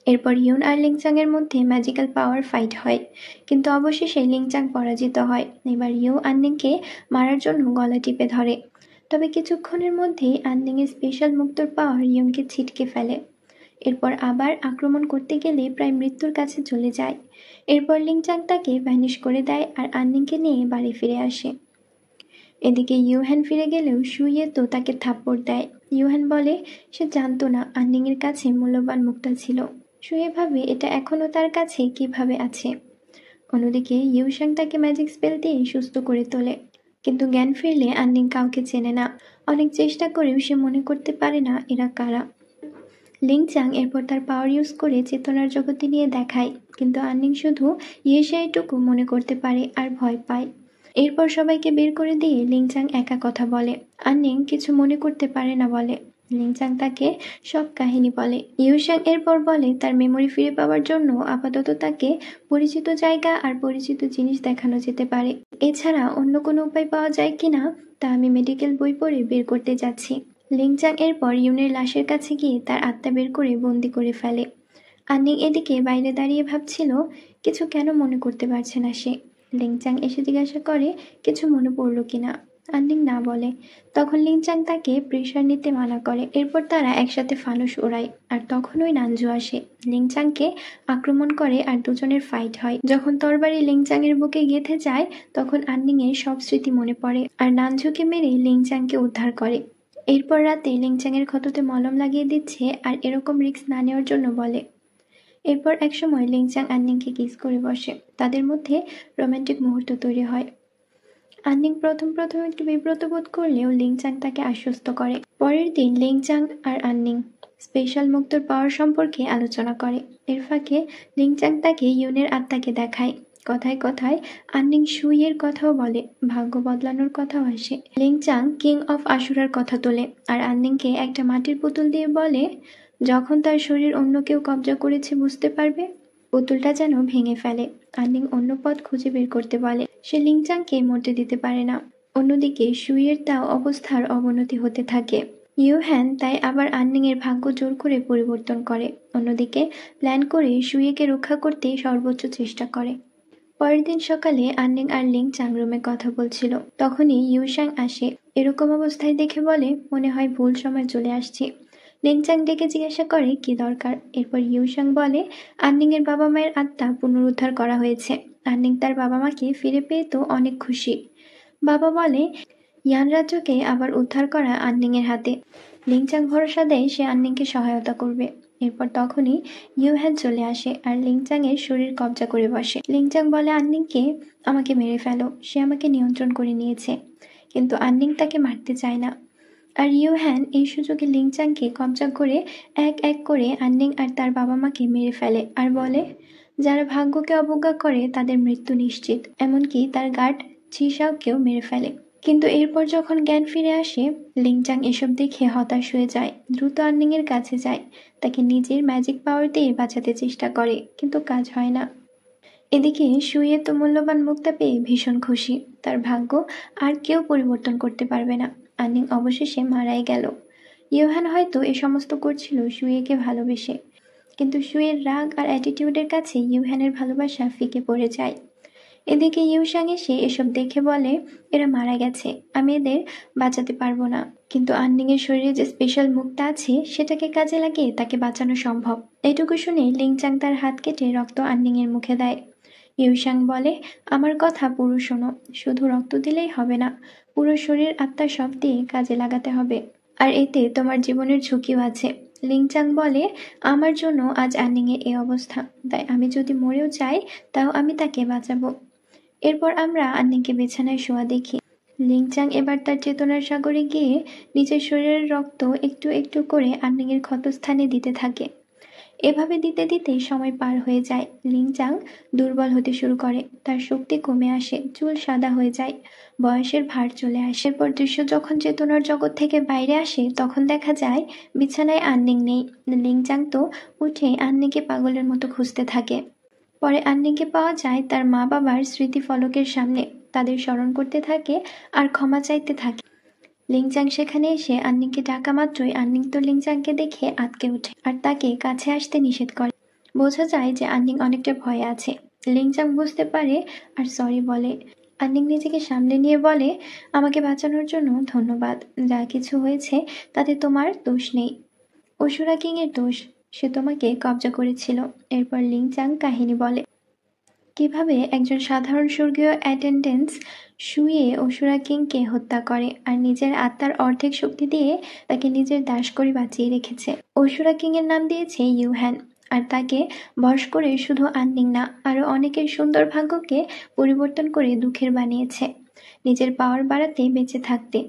এরপর ইউন আর লিংচাং এর মধ্যে ম্যাজিক্যাল পাওয়ার ফাইট হয়, কিন্তু অবশেষে লিংচাং পরাজিত হয়। এবার ইউ আন্নিংকে মারার জন্য গলা টিপে ধরে, তবে কিছুক্ষণের মধ্যেই আন্নিংয়ের স্পেশাল মুক্তোর পাওয়ার ইউনকে ছিটকে ফেলে। এরপর আবার আক্রমণ করতে গেলে প্রায় মৃত্যুর কাছে চলে যায়। এরপর লিংচাং তাকে ভ্যানিশ করে দেয় আর আন্নিংকে নিয়ে বাড়ি ফিরে আসে। এদিকে ইউহ্যান ফিরে গেলেও শুয়ে তো তাকে থাপ্পড় দেয়। ইউহ্যান বলে সে জানতো না আন্নিংয়ের কাছে মূল্যবান মুক্তা ছিল। শুয়ে ভাবে এটা এখনো তার কাছে কিভাবে আছে। অন্যদিকে ইউশাং তাকে ম্যাজিক স্পেল দিয়ে সুস্থ করে তোলে, কিন্তু জ্ঞান ফিরলে আন্নিং কাউকে চেনে না। অনেক চেষ্টা করেও সে মনে করতে পারে না এরা কারা। লিংচাং এরপর তার পাওয়ার ইউজ করে চেতনার জগতে নিয়ে দেখায়, কিন্তু আন্নিং শুধু এটুকু মনে করতে পারে আর ভয় পায়। এরপর সবাইকে বের করে দিয়ে লিংচাং একা কথা বলে। আন্নিং কিছু মনে করতে পারে না বলে। লিংচাং তাকে সব কাহিনী বলে। ইউশাং এরপর বলে তার মেমোরি ফিরে পাওয়ার জন্য আপাতত তাকে পরিচিত জায়গা আর পরিচিত জিনিস দেখানো যেতে পারে। এছাড়া অন্য কোনো উপায় পাওয়া যায় কিনা তা আমি মেডিকেল বই পড়ে বের করতে যাচ্ছি। লিংচাং এরপর ইউনের লাশের কাছে গিয়ে তার আত্মা বের করে বন্দি করে ফেলে। আন্নিং এদিকে বাইরে দাঁড়িয়ে ভাবছিল কিছু কেন মনে করতে পারছে না সে। লিংচাং এসে জিজ্ঞাসা করে কিছু মনে পড়ল কিনা। আন্নিং না বলে। তখন লিংচাং তাকে প্রেশার নিতে মানা করে। এরপর তারা একসাথে ফানুস ওড়ায়, আর তখনই নানজু আসে, লিংচাংকে আক্রমণ করে আর দুজনের ফাইট হয়। যখন তরবারি লিংচাং এর বুকে গেঁথে যায় তখন আন্নিং এর সব স্মৃতি মনে পড়ে আর নানজুকে মেরে লিংচাংকে উদ্ধার করে। এরপর রাতে লিংচাং এর ক্ষততে মলম লাগিয়ে দিচ্ছে আর এরকম রিস্ক না নেওয়ার জন্য বলে। এরপর একসময় লিংচাং আন্নিংকে কিস করে বসে, তাদের মধ্যে রোমান্টিক মুহূর্ত তৈরি হয়। আন্নিং প্রথম একটু বিব্রত বোধ করলেও লিংচাং তাকে আশ্বস্ত করে। পরের দিন লিংচাং আর আন্নিং স্পেশাল মুক্তোর পাওয়ার সম্পর্কে আলোচনা করে। এর ফাঁকে লিংচাং তাকে ইউনের আত্মাকে দেখায়। কথায় কথায় আন্নিং শুইয়ের কথাও বলে, ভাগ্য বদলানোর কথাও আসে। লিংচাং কিং অফ আশুরার কথা তোলে আর আন্নিংকে একটা মাটির পুতুল দিয়ে বলে, যখন তার শরীর অন্য কেউ কব্জা করেছে বুঝতে পারবে। পুতুলটা যেন ভেঙে ফেলে। আন্নিং অন্য পথ খুঁজে বের করতে বলে। সে লিংচাংকে মরতে দিতে পারে না। অন্যদিকে শুইয়ের তাও অবস্থার অবনতি হতে থাকে। ইউহ্যান তাই আবার আন্নিং এর ভাগ্য জোর করে পরিবর্তন করে। অন্যদিকে প্ল্যান করে শুইয়েকে রক্ষা করতে সর্বোচ্চ চেষ্টা করে। পরের দিন সকালে আন্নিং আর লিংচাং রুমে কথা বলছিল, তখনই ইউশাং আসে। এরকম অবস্থায় দেখে বলে, মনে হয় ভুল সময় চলে আসছি। লিংচাং ডেকে জিজ্ঞাসা করে কি দরকার। এরপর ইউশাং বলে আন্নিং এর বাবা মায়ের আত্মা পুনরুদ্ধার করা হয়েছে। আন্নিং তার বাবা মাকে ফিরে পেয়ে তো অনেক খুশি। বাবা বলে ইয়ান রাজ্যকে আবার উদ্ধার করা আন্নিং এর হাতে। লিংচাং ভরসা দেয় সে আন্নিংকে সহায়তা করবে। এরপর তখনই ইউহ্যান চলে আসে আর লিংচাং এর শরীর কবজা করে বসে। লিংচাং বলে আন্নিংকে আমাকে মেরে ফেলো, সে আমাকে নিয়ন্ত্রণ করে নিয়েছে। কিন্তু আন্নিং তাকে মারতে চায় না। আর ইউহ্যান এই সুযোগে লিংচাংকে কবজা করে এক এক করে আন্নিং আর তার বাবা মাকে মেরে ফেলে আর বলে, যারা ভাগ্যকে অবজ্ঞা করে তাদের মৃত্যু নিশ্চিত। এমনকি তার গার্ড চিশাওকেও মেরে ফেলে। কিন্তু এরপর যখন জ্ঞান ফিরে আসে, লিংচাং এসব দেখে হতাশ হয়ে যায়। দ্রুত আন্নিং এর কাছে যায়, তাকে নিজের ম্যাজিক পাওয়ার দিয়ে বাঁচাতে চেষ্টা করে, কিন্তু কাজ হয় না। এদিকে শুয়ে তো মূল্যবান মুক্তা পেয়ে ভীষণ খুশি। তার ভাগ্য আর কেউ পরিবর্তন করতে পারবে না। আন্নিং অবশেষে মারাই গেল। ইউহান হয়তো এ সমস্ত করছিল শুয়েকে ভালোবেসে, কিন্তু শুয়ের রাগ আর অ্যাটিটিউডের কাছে ইউহানের ভালোবাসা ফিকে পড়ে যায়। এদিকে ইউশাং এসে এসব দেখে বলে, এরা মারা গেছে, আমি এদের বাঁচাতে পারবো না। কিন্তু আন্নিং এর শরীরে যে স্পেশাল মুক্তা আছে সেটাকে কাজে লাগিয়ে তাকে বাঁচানো সম্ভব। এটুকু শুনে লিংচাং তার হাত কেটে রক্ত আন্নিং এর মুখে দেয়। ইউশাং বলে, আমার কথা পুরো শোনো, শুধু রক্ত দিলেই হবে না, পুরো শরীর আত্মা সব দিয়ে কাজে লাগাতে হবে। আর এতে তোমার জীবনের ঝুঁকিও আছে। লিংচাং বলে, আমার জন্য আজ আন্নিংয়ের এই অবস্থা, তাই আমি যদি মরেও যাই তাও আমি তাকে বাঁচাবো। এরপর আমরা আন্নিংকে বিছানায় শোয়া দেখি। লিংচাং এবার তার চেতনার সাগরে গিয়ে নিজের শরীরের রক্ত একটু একটু করে আন্নিংয়ের ক্ষতস্থানে দিতে থাকে। এভাবে দিতে দিতে সময় পার হয়ে যায়। লিংচাং দুর্বল হতে শুরু করে, তার শক্তি কমে আসে, চুল সাদা হয়ে যায়, বয়সের ভার চলে আসে। এরপর দৃশ্য যখন চেতনার জগৎ থেকে বাইরে আসে তখন দেখা যায় বিছানায় আন্নিং নেই। লিংচাং তো উঠে আন্নিকে পাগলের মতো খুঁজতে থাকে। পরে আন্নিকে পাওয়া যায় তার মা বাবার স্মৃতিফলকের সামনে, তাদের স্মরণ করতে থাকে আর ক্ষমা চাইতে থাকে। লিংচাং সেখানে এসে আন্নিংকে ডাকা মাত্রই আন্নিং তো লিংচাংকে দেখে আঁতকে ওঠে আর তাকে কাছে আসতে নিষেধ করে। বোঝা যায় যে আন্নিং অনেকটা ভয়ে আছে। লিংচাং বুঝতে পারে আর সরি বলে। আন্নিং নিজেকে সামলে নিয়ে বলে, আমাকে বাঁচানোর জন্য ধন্যবাদ, যা কিছু হয়েছে তাতে তোমার দোষ নেই, অসুরা কিং এর দোষ, সে তোমাকে কবজা করেছিল। এরপর লিংচাং কাহিনী বলে কিভাবে একজন সাধারণ স্বর্গীয় অ্যাটেন্ডেন্স শুয়ে অসুরা কিংকে হত্যা করে আর নিজের আত্মার অর্ধেক শক্তি দিয়ে তাকে নিজের দাস করে বাঁচিয়ে রেখেছে। অসুরা কিং এর নাম দিয়েছে ইউহ্যান, আর তাকে বশ করে শুধু আন্নিং না, আরো অনেকের সুন্দর ভাগ্যকে পরিবর্তন করে দুঃখের বানিয়েছে নিজের পাওয়ার বাড়াতে, বেঁচে থাকতে।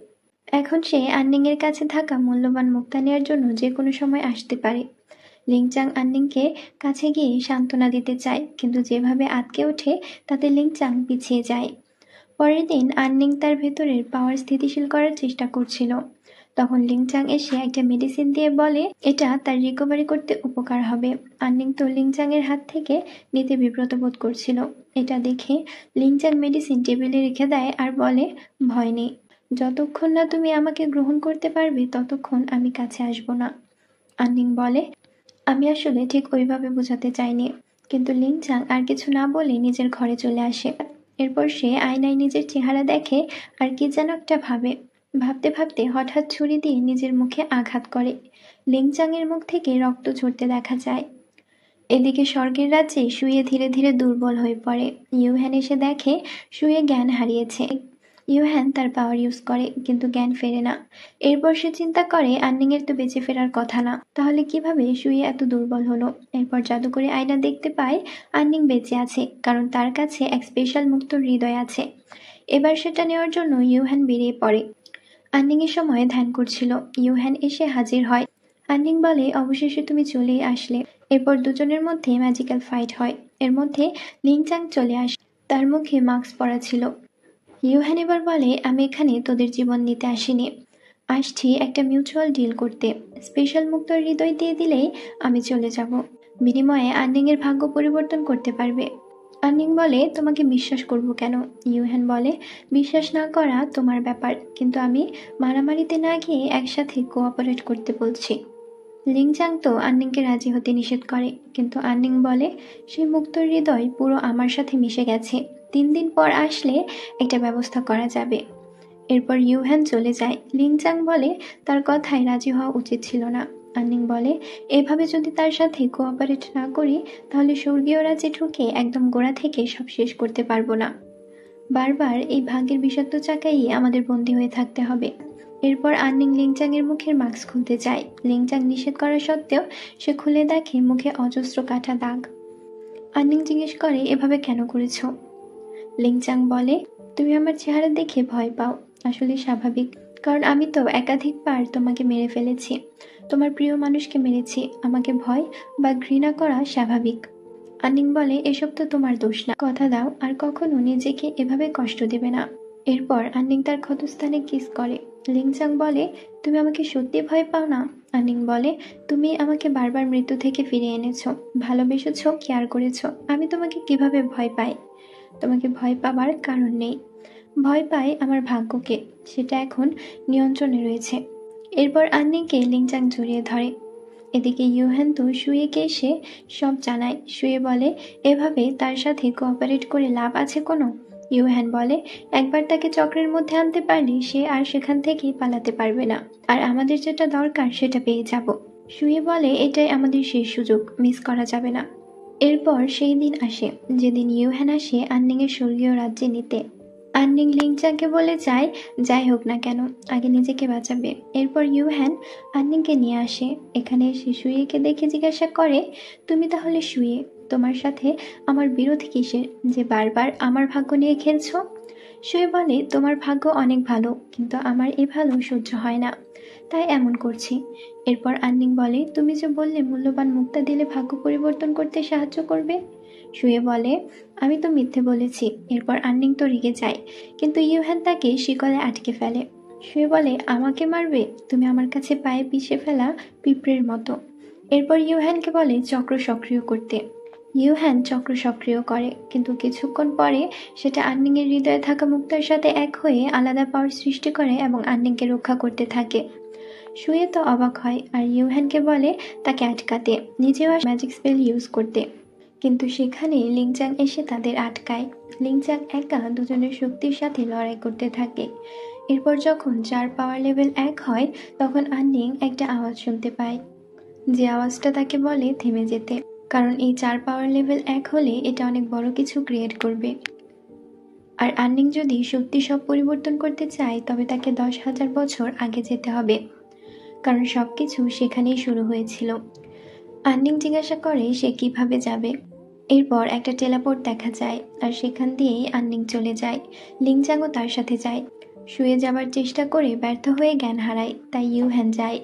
এখন সে আন্নিং এর কাছে থাকা মূল্যবান মুক্তা নেওয়ার জন্য যে কোনো সময় আসতে পারে। লিংচাং আন্নিংকে কাছে গিয়ে সান্ত্বনা দিতে চায়, কিন্তু যেভাবে আঁতকে ওঠে তাতে লিংচাং পিছিয়ে যায়। পরের দিন আন্নিং তার ভেতরের পাওয়ার স্থিতিশীল করার চেষ্টা করছিল। তখন লিংচাং এসে একটা মেডিসিন দিয়ে বলে এটা তার রিকভারি করতে উপকার হবে। আন্নিং তো লিংচাং এর হাত থেকে নিতে বিব্রত বোধ করছিল। এটা দেখে লিংচাং মেডিসিন টেবিলে রেখে দেয় আর বলে, ভয় নেই, যতক্ষণ না তুমি আমাকে গ্রহণ করতে পারবে ততক্ষণ আমি কাছে আসবো না। আন্নিং বলে, আমি আসলে ঠিক ওইভাবে বোঝাতে চাইনি। কিন্তু লিংচাং আর কিছু না বলে নিজের ঘরে চলে আসে। এরপর সে আয়নায় নিজের চেহারা দেখে আর কি যেন একটা ভাবে। ভাবতে ভাবতে হঠাৎ ছুরি দিয়ে নিজের মুখে আঘাত করে। লিংচাং এর মুখ থেকে রক্ত ঝরতে দেখা যায়। এদিকে স্বর্গের রাজ্যে শুয়ে ধীরে ধীরে দুর্বল হয়ে পড়ে। ইউহ্যান এসে দেখে শুয়ে জ্ঞান হারিয়েছে। ইউহ্যান তার পাওয়ার ইউজ করে, কিন্তু জ্ঞান ফেরে না। এরপর সে চিন্তা করে আন্নিং এর তো বেঁচে ফেরার কথা না, তাহলে কিভাবে শুয়ে এত দুর্বল হলো। এরপর জাদু করে আয়না দেখতে পায় আন্নিং বেঁচে আছে, কারণ তার কাছে এক স্পেশাল মুক্ত হৃদয় আছে। এবার সেটা নেওয়ার জন্য ইউহ্যান বেরিয়ে পড়ে। আন্নিং এর সময় ধ্যান করছিল। ইউহ্যান এসে হাজির হয়। আন্নিং বলে, অবশেষে তুমি চলেই আসলে। এরপর দুজনের মধ্যে ম্যাজিক্যাল ফাইট হয়। এর মধ্যে লিংচাং চলে আসে, তার মুখে মাস্ক পরা ছিল। ইউহ্যান এবার বলে, আমি এখানে তোদের জীবন নিতে আসিনি, আসছি একটা মিউচুয়াল ডিল করতে। স্পেশাল মুক্ত হৃদয় দিয়ে দিলেই আমি চলে যাব, বিনিময়ে আন্নিং এর ভাগ্য পরিবর্তন করতে পারবে। আন্নিং বলে, তোমাকে বিশ্বাস করব কেন? ইউহ্যান বলে, বিশ্বাস না করা তোমার ব্যাপার, কিন্তু আমি মারামারিতে না গিয়ে একসাথে কোঅপারেট করতে বলছি। লিংচাং তো আন্নিংকে রাজি হতে নিষেধ করে, কিন্তু আন্নিং বলে সেই মুক্ত হৃদয় পুরো আমার সাথে মিশে গেছে, 3 দিন পর আসলে একটা ব্যবস্থা করা যাবে। এরপর ইউহ্যান চলে যায়। লিংচাং বলে তার কথায় রাজি হওয়া উচিত ছিল না। আন্নিং বলে, এভাবে যদি তার সাথে কোঅপারেট না করি তাহলে স্বর্গীয় রাজ্যে ঢুকে একদম গোড়া থেকে সব শেষ করতে পারবো না। বারবার এই ভাগ্যের বিষাক্ত চাকাই আমাদের বন্দী হয়ে থাকতে হবে। এরপর আন্নিং লিংচাং এর মুখের মাস্ক খুলতে চায়। লিংচাং নিষেধ করা সত্ত্বেও সে খুলে দেখে মুখে অজস্র কাটা দাগ। আন্নিং জিজ্ঞেস করে, এভাবে কেন করেছো? লিংচাং বলে, তুমি আমার চেহারা দেখে ভয় পাও, আসলে স্বাভাবিক, কারণ আমি তো একাধিকবার তোমাকে মেরে ফেলেছি, তোমার প্রিয় মানুষকে মেরেছি, আমাকে ভয় বা ঘৃণা করা স্বাভাবিক। আন্নিং বলে, এসব তো তোমার দোষ না, কথা দাও আর কখনো নিজেকে এভাবে কষ্ট দেবে না। এরপর আন্নিং তার ক্ষতস্থানে কিস করে। লিংচাং বলে, তুমি আমাকে সত্যি ভয় পাও না? আন্নিং বলে, তুমি আমাকে বারবার মৃত্যু থেকে ফিরিয়ে এনেছো, ভালোবেসেছো, কেয়ার করেছো, আমি তোমাকে কিভাবে ভয় পাই? তোমাকে ভয় পাবার কারণ নেই। ভয় পাই আমার ভাগ্যকে, সেটা এখন নিয়ন্ত্রণে রয়েছে। এরপর আন্নিংকে লিংচাং জড়িয়ে ধরে। এদিকে ইউহ্যান তো শুয়েকে এসে সব জানায়। শুয়ে বলে, এভাবে তার সাথে কোঅপারেট করে লাভ আছে কোনো? ইউহ্যান বলে, একবার তাকে চক্রের মধ্যে আনতে পারলে সে আর সেখান থেকে পালাতে পারবে না, আর আমাদের যেটা দরকার সেটা পেয়ে যাব। শুয়ে বলে, এটাই আমাদের শেষ সুযোগ, মিস করা যাবে না। এরপর সেই দিন আসে যেদিন ইউহ্যান আসে আন্নিং এর স্বর্গীয় রাজ্যে নিতে। আননিং লিংচাংকে বলে যায়, যাই হোক না কেন আগে নিজেকে বাঁচাবে। এরপর ইউহ্যান আননিংকে নিয়ে আসে। এখানে এসে শুয়েকে দেখে জিজ্ঞাসা করে, তুমি তাহলে শুয়ে, তোমার সাথে আমার বিরোধী কিসের যে বারবার আমার ভাগ্য নিয়ে খেলছো? শুয়ে বলে, তোমার ভাগ্য অনেক ভালো, কিন্তু আমার এ ভালো সহ্য হয় না, তাই এমন করছি। এরপর আননিং বলে, তুমি যে বললে মূল্যবান মুক্তা দিলে ভাগ্য পরিবর্তন করতে সাহায্য করবে। শুয়ে বলে, আমি তো মিথ্যে বলেছি। এরপর আননিং তো রেগে যায়, কিন্তু ইউহ্যান তাকে শিকলে আটকে ফেলে। শুয়ে বলে, আমাকে মারবে? তুমি আমার কাছে পায়ে পিষে ফেলা পিঁপড়ের মতো। এরপর ইউহ্যানকে বলে চক্র সক্রিয় করতে। ইউহ্যান চক্র সক্রিয় করে, কিন্তু কিছুক্ষণ পরে সেটা আননিংয়ের হৃদয়ে থাকা মুক্তার সাথে এক হয়ে আলাদা পাওয়ার সৃষ্টি করে এবং আননিংকে রক্ষা করতে থাকে। শুয়ে তো অবাক হয় আর ইউহ্যানকে বলে তাকে আটকাতে, নিজেও ম্যাজিক স্পেল ইউজ করতে। কিন্তু সেখানে লিংচাং এসে তাদের আটকায়। লিংচাং একা দুজনের শক্তির সাথে লড়াই করতে থাকে। এরপর যখন 4 পাওয়ার লেভেল 1 হয়, তখন আননিং একটা আওয়াজ শুনতে পায়, যে আওয়াজটা তাকে বলে থেমে যেতে, কারণ এই 4 পাওয়ার লেভেল 1 হলে এটা অনেক বড় কিছু ক্রিয়েট করবে। আর আননিং যদি সত্যি সব পরিবর্তন করতে চায়, তবে তাকে 10,000 বছর আগে যেতে হবে, কারণ সবকিছু সেখানেই শুরু হয়েছিল। আননিং জিজ্ঞাসা করে সে কিভাবে যাবে। এরপর একটা টেলাপোর্ট দেখা যায়, আর সেখান দিয়েই আননিং চলে যায়। লিংচাংও তার সাথে যায়। শুয়ে যাবার চেষ্টা করে ব্যর্থ হয়ে জ্ঞান হারায়, তাই ইউহ্যান যায়।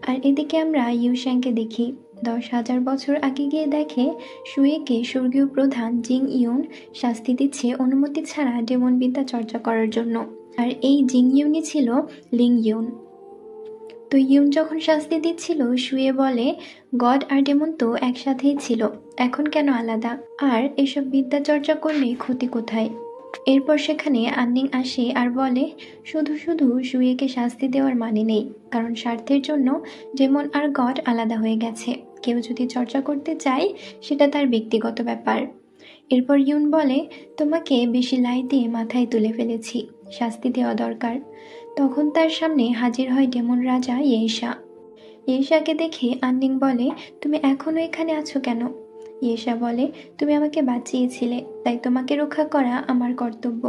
আর এদিকে আমরা ইউশ্যাংকে দেখি 10,000 বছর আগে গিয়ে দেখে শুয়েকে স্বর্গীয় প্রধান জিং ইউন শাস্তি দিচ্ছে অনুমতি ছাড়া ডেমন বিদ্যা চর্চা করার জন্য। আর এই জিং ইউনই ছিল লিং ইউন। তো ইউন যখন শাস্তি দিচ্ছিল, শুয়ে বলে, গড আর ডেমন তো একসাথেই ছিল, এখন কেন আলাদা? আর এসব বিদ্যা চর্চা করলে ক্ষতি কোথায়? এরপর সেখানে আননিং আসে আর বলে, শুধু শুধু শুয়েকে শাস্তি দেওয়ার মানে নেই, কারণ স্বার্থের জন্য ডেমন আর গড আলাদা হয়ে গেছে। কেউ যদি চর্চা করতে চায়, সেটা তার ব্যক্তিগত ব্যাপার। এরপর ইউন বলে, তোমাকে বেশি লাই দিয়ে মাথায় তুলে ফেলেছি, শাস্তি দেওয়া দরকার। তখন তার সামনে হাজির হয় ডেমন রাজা ইয়েশা। ইয়েশাকে দেখে আননিং বলে, তুমি এখনো এখানে আছো কেন? ইয়েশা বলে, তুমি আমাকে বাঁচিয়েছিলে, তাই তোমাকে রক্ষা করা আমার কর্তব্য।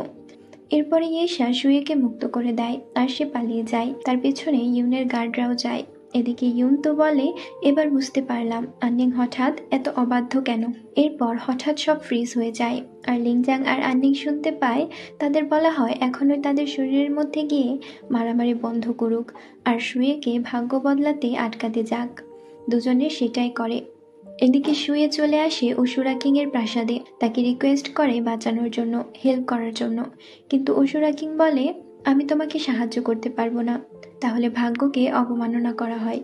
এরপরে ইয়েশা শুয়েকে মুক্ত করে দেয় আর সে পালিয়ে যায়। তার পেছনে ইউনের গার্ডরাও যায়। এদিকে ইউন তো বলে, এবার বুঝতে পারলাম আননিং হঠাৎ এত অবাধ্য কেন। এরপর হঠাৎ সব ফ্রিজ হয়ে যায়, আর লিংজাং আর আননিং শুনতে পায় তাদের বলা হয় এখনই তাদের শরীরের মধ্যে গিয়ে মারামারি বন্ধ করুক আর শুয়েকে ভাগ্য বদলাতে আটকাতে যাক। দুজনে সেটাই করে। এদিকে শুয়ে চলে আসে অসুরা কিং এর প্রাসাদে, তাকে রিকোয়েস্ট করে বাঁচানোর জন্য, হেল্প করার জন্য। কিন্তু অসুরা কিং বলে, আমি তোমাকে সাহায্য করতে পারবো না। তাহলে ভাগ্যকে অবমাননা করা হয়।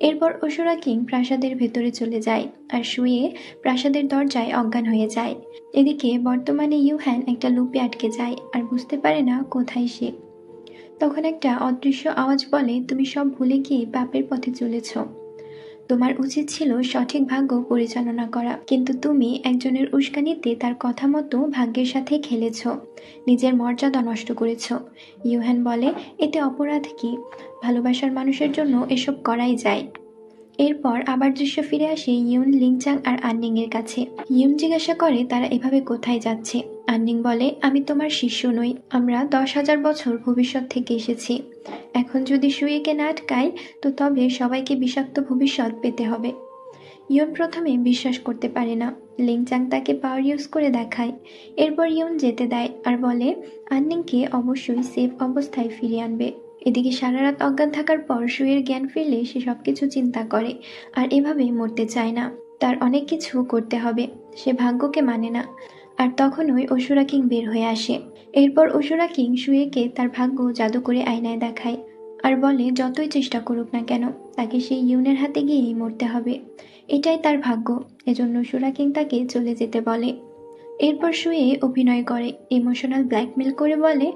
এরপর অসুরা কিং প্রাসাদের ভেতরে চলে যায়, আর শুয়ে প্রাসাদের দরজায় অজ্ঞান হয়ে যায়। এদিকে বর্তমানে ইউহ্যান একটা লুপে আটকে যায় আর বুঝতে পারে না কোথায় সে। তখন একটা অদৃশ্য আওয়াজ বলে, তুমি সব ভুলে গিয়ে পাপের পথে চলেছ। তোমার উচিত ছিল সঠিক ভাগ্য পরিচালনা করা, কিন্তু তুমি একজনের উস্কানিতে তার কথা মতো ভাগ্যের সাথে খেলেছ, নিজের মর্যাদা নষ্ট করেছ। ইউহ্যান বলে, এতে অপরাধ কি? ভালোবাসার মানুষের জন্য এসব করাই যায়। এরপর আবার দৃশ্য ফিরে আসে ইউন, লিংচাং আর আননিং এর কাছে। ইউন জিজ্ঞাসা করে তারা এভাবে কোথায় যাচ্ছে। আননিং বলে, আমি তোমার শিষ্য নই, আমরা 10,000 বছর ভবিষ্যৎ থেকে এসেছি। এখন যদি শুয়েকে না আটকাই, তো তবে সবাইকে বিষাক্ত ভবিষ্যৎ পেতে হবে। ইউন প্রথমে বিশ্বাস করতে পারে না। লিংচাং তাকে পাওয়ার ইউজ করে দেখায়। এরপর ইউন যেতে দেয় আর বলে আননিংকে অবশ্যই সেফ অবস্থায় ফিরিয়ে আনবে। এদিকে সারা রাত অজ্ঞান থাকার পর শুয়ের জ্ঞান ফিরলে সে সবকিছু চিন্তা করে, আর এভাবে মরতে চায় না। তার অনেক কিছু করতে হবে, সে ভাগ্যকে মানে না। আর তখনই অসুরা কিং বের হয়ে আসে। এরপর অসুরা কিং শুয়েকে তার ভাগ্য জাদু করে আয়নায় দেখায় আর বলে, যতই চেষ্টা করুক না কেন, তাকে সেই ইউনের হাতে গিয়েই মরতে হবে। এটাই তার ভাগ্য, এজন্য অসুরা কিং তাকে চলে যেতে বলে। এরপর শুয়ে অভিনয় করে, ইমোশনাল ব্ল্যাকমেল করে বলে,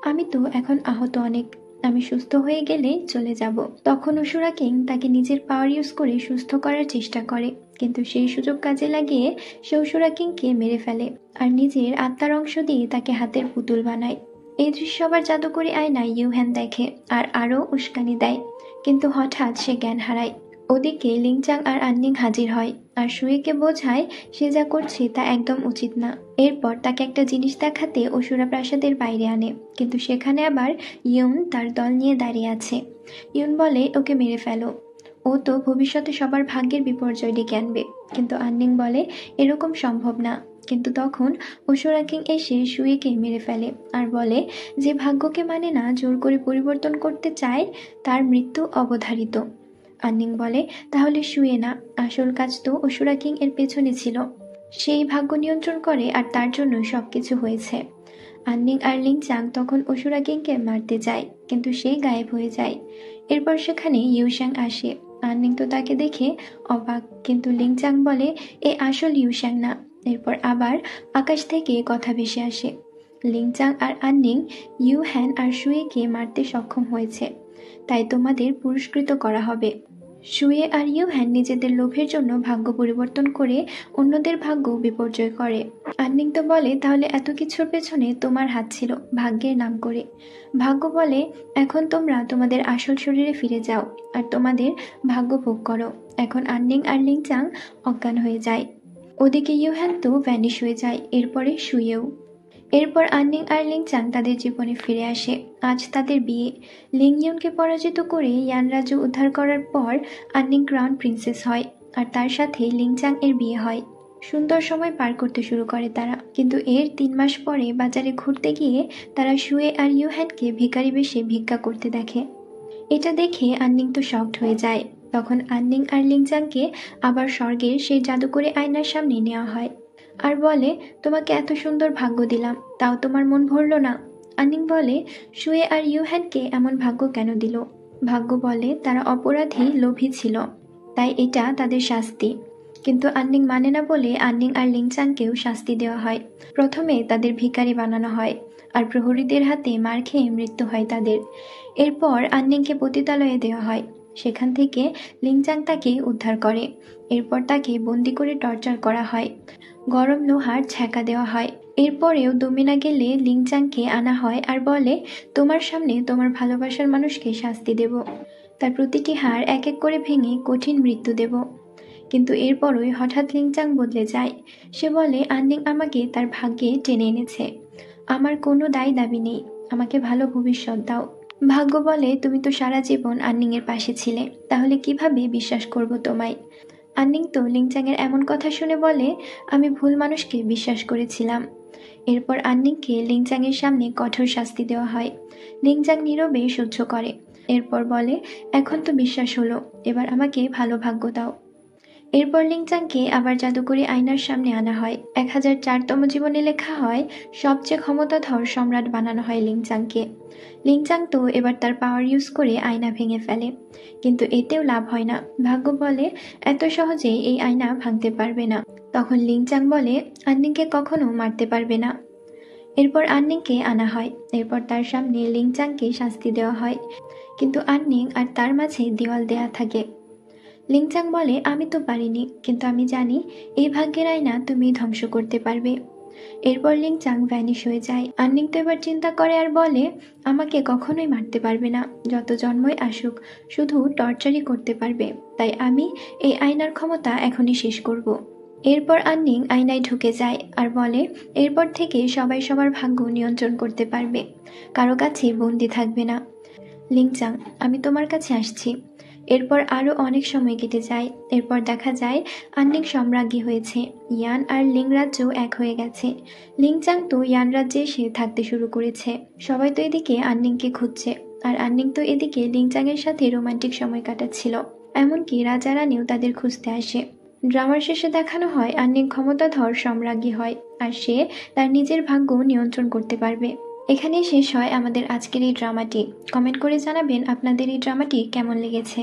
আমি তো এখন আহত অনেক, আমি সুস্থ হয়ে গেলে চলে যাব। তখন অসুরা কিং তাকে নিজের পাওয়ার ইউজ করে সুস্থ করার চেষ্টা করে, কিন্তু সেই সুযোগ কাজে লাগিয়ে সে অসুরা কিংকে মেরে ফেলে আর নিজের আত্মার অংশ দিয়ে তাকে হাতের পুতুল বানায়। এই দৃশ্য আবার জাদুকরি আয়নায় ইউহ্যান দেখে আর আরও উস্কানি দেয়, কিন্তু হঠাৎ সে জ্ঞান হারায়। ওদিকে লিংচাং আর আন্নিং হাজির হয় আর সুয়েকে বোঝায় সে যা করছে তা একদম উচিত না। এরপর তাকে একটা জিনিস দেখাতে অসুরা প্রাসাদের বাইরে আনে, কিন্তু সেখানে আবার ইউন তার দল নিয়ে দাঁড়িয়ে আছে। ইউন বলে ওকে মেরে ফেলো, ও তো ভবিষ্যতে সবার ভাগ্যের বিপর্যয় ডেকে আনবে। কিন্তু আন্নিং বলে এরকম সম্ভব না। কিন্তু তখন অসুরা কিং এসে সুয়েকে মেরে ফেলে আর বলে যে ভাগ্যকে মানে না, জোর করে পরিবর্তন করতে চায়, তার মৃত্যু অবধারিত। আন্নিং বলে তাহলে শুয়ে না, আসল কাজ তো অসুরা কিং এর পেছনে ছিল, সেই ভাগ্য নিয়ন্ত্রণ করে আর তার জন্য সবকিছু হয়েছে। আন্নিং আর লিংচাং তখন অসুরা কিংকে মারতে যায়, কিন্তু সে গায়েব হয়ে যায়। এরপর সেখানে ইউশ্যাং আসে। আন্নিং তো তাকে দেখে অবাক, কিন্তু লিংচাং বলে এ আসল ইউশ্যাং না। এরপর আবার আকাশ থেকে কথা ভেসে আসে, লিংচাং আর আন্নিং ইউ হ্যান আর শুয়েকে মারতে সক্ষম হয়েছে, তাই তোমাদের পুরস্কৃত করা হবে। শুয়ে আর ইউ হ্যান নিজেদের লোভের জন্য ভাগ্য পরিবর্তন করে অন্যদের ভাগ্য বিপর্যয় করে। আন্নিং তো বলে তাহলে এত কিছুর পেছনে তোমার হাত ছিল, ভাগ্যের নাম করে। ভাগ্য বলে এখন তোমরা তোমাদের আসল শরীরে ফিরে যাও আর তোমাদের ভাগ্য ভোগ করো। এখন আন্নিং আর লিংচাং অজ্ঞান হয়ে যায়। ওদিকে ইউ হ্যান তো ভ্যানিশ হয়ে যায়, এরপরে শুয়েও। এরপর আন্নিং আর লিংচাং তাদের জীবনে ফিরে আসে। আজ তাদের বিয়ে। লিং ইউনকে পরাজিত করে ইয়ান রাজ্য উদ্ধার করার পর আন্নিং ক্রাউন প্রিন্সেস হয় আর তার সাথে লিংচাং এর বিয়ে হয়। সুন্দর সময় পার করতে শুরু করে তারা। কিন্তু এর 3 মাস পরে বাজারে ঘুরতে গিয়ে তারা শুয়ে আর ইউহ্যানকে ভিখারি বেশে ভিক্ষা করতে দেখে। এটা দেখে আন্নিং তো শকড হয়ে যায়। তখন আন্নিং আর লিংচাংকে আবার স্বর্গের সেই জাদুকরি আয়নার সামনে নেওয়া হয় আর বলে তোমাকে এত সুন্দর ভাগ্য দিলাম, তাও তোমার মন ভরল না। আন্নিং বলে শুয়ে আর ইউহ্যানকে এমন ভাগ্য কেন দিল? ভাগ্য বলে তারা অপরাধী, লোভী ছিল, তাই এটা তাদের শাস্তি। কিন্তু আন্নিং মানে না বলে আন্নিং আর লিংচাংকেও শাস্তি দেওয়া হয়। প্রথমে তাদের ভিখারি বানানো হয় আর প্রহরীদের হাতে মার খেয়ে মৃত্যু হয় তাদের। এরপর আন্নিংকে পতিতালয়ে দেওয়া হয়, সেখান থেকে লিংচাং তাকে উদ্ধার করে। এরপর তাকে বন্দি করে টর্চার করা হয়, গরম লোহার ছ্যাঁকা দেওয়া হয়। এরপরেও দমে না গেলে লিংচাংকে আনা হয় আর বলে তোমার সামনে তোমার ভালোবাসার মানুষকে শাস্তি দেব, তার প্রতিটি হাড় এক এক করে ভেঙে কঠিন মৃত্যু দেব। কিন্তু এরপরই হঠাৎ লিংচাং বদলে যায়। সে বলে আন্নিং আমাকে তার ভাগ্যে টেনে এনেছে, আমার কোনো দায় দাবি নেই, আমাকে ভালো ভবিষ্যৎ দাও। ভাগ্য বলে তুমি তো সারা জীবন আন্নিং এর পাশে ছিলে, তাহলে কিভাবে বিশ্বাস করব তোমায়? আন্নিং তো লিংচাং এর এমন কথা শুনে বলে আমি ভুল মানুষকে বিশ্বাস করেছিলাম। এরপর আন্নিংকে লিংচাং এর সামনে কঠোর শাস্তি দেওয়া হয়। লিংচাং নীরবে সহ্য করে। এরপর বলে এখন তো বিশ্বাস হলো, এবার আমাকে ভালো ভাগ্য দাও। এরপর লিংচাংকে আবার জাদুকরি আয়নার সামনে আনা হয়। 1004তম জীবনে লেখা হয় সবচেয়ে ক্ষমতাধর সম্রাট বানানো হয় লিংচাংকে। লিংচাং তো এবার তার পাওয়ার ইউজ করে আয়না ভেঙে ফেলে, কিন্তু এতেও লাভ হয় না। ভাগ্য বলে এত সহজেই এই আয়না ভাঙতে পারবে না। তখন লিংচাং বলে আন্নিংকে কখনো মারতে পারবে না। এরপর আন্নিংকে আনা হয়। এরপর তার সামনে লিংচাংকে শাস্তি দেওয়া হয়, কিন্তু আন্নিং আর তার মাঝে দেওয়াল দেয়া থাকে। লিংচাং বলে আমি তো পারিনি, কিন্তু আমি জানি এই ভাগ্যের আয়না তুমি ধ্বংস করতে পারবে। এরপর লিংচাং ভ্যানিশ হয়ে যায়। আন্নিং তো এবার চিন্তা করে আর বলে আমাকে কখনোই মারতে পারবে না, যত জন্মই আসুক শুধু টর্চারই করতে পারবে, তাই আমি এই আয়নার ক্ষমতা এখনই শেষ করব। এরপর আন্নিং আয়নায় ঢুকে যায় আর বলে এরপর থেকে সবাই সবার ভাগ্য নিয়ন্ত্রণ করতে পারবে, কারো কাছে বন্দি থাকবে না। লিংচাং আমি তোমার কাছে আসছি। এরপর আরও অনেক সময় কেটে যায়। এরপর দেখা যায় আন্নিং সম্রাজ্ঞী হয়েছে, ইয়ান আর লিং রাজ্যও এক হয়ে গেছে। লিংচাং তো ইয়ান রাজ্যে এসে থাকতে শুরু করেছে। সবাই তো এদিকে আন্নিংকে খুঁজছে আর আন্নিং তো এদিকে লিংচাং এর সাথে রোমান্টিক সময় কাটাচ্ছিল। এমনকি রাজা রানীও তাদের খুঁজতে আসে। ড্রামার শেষে দেখানো হয় আন্নিং ক্ষমতাধর সম্রাজ্ঞী হয় আর সে তার নিজের ভাগ্য নিয়ন্ত্রণ করতে পারবে। এখানেই শেষ হয় আমাদের আজকের এই ড্রামাটি। কমেন্ট করে জানাবেন আপনাদের এই ড্রামাটি কেমন লেগেছে।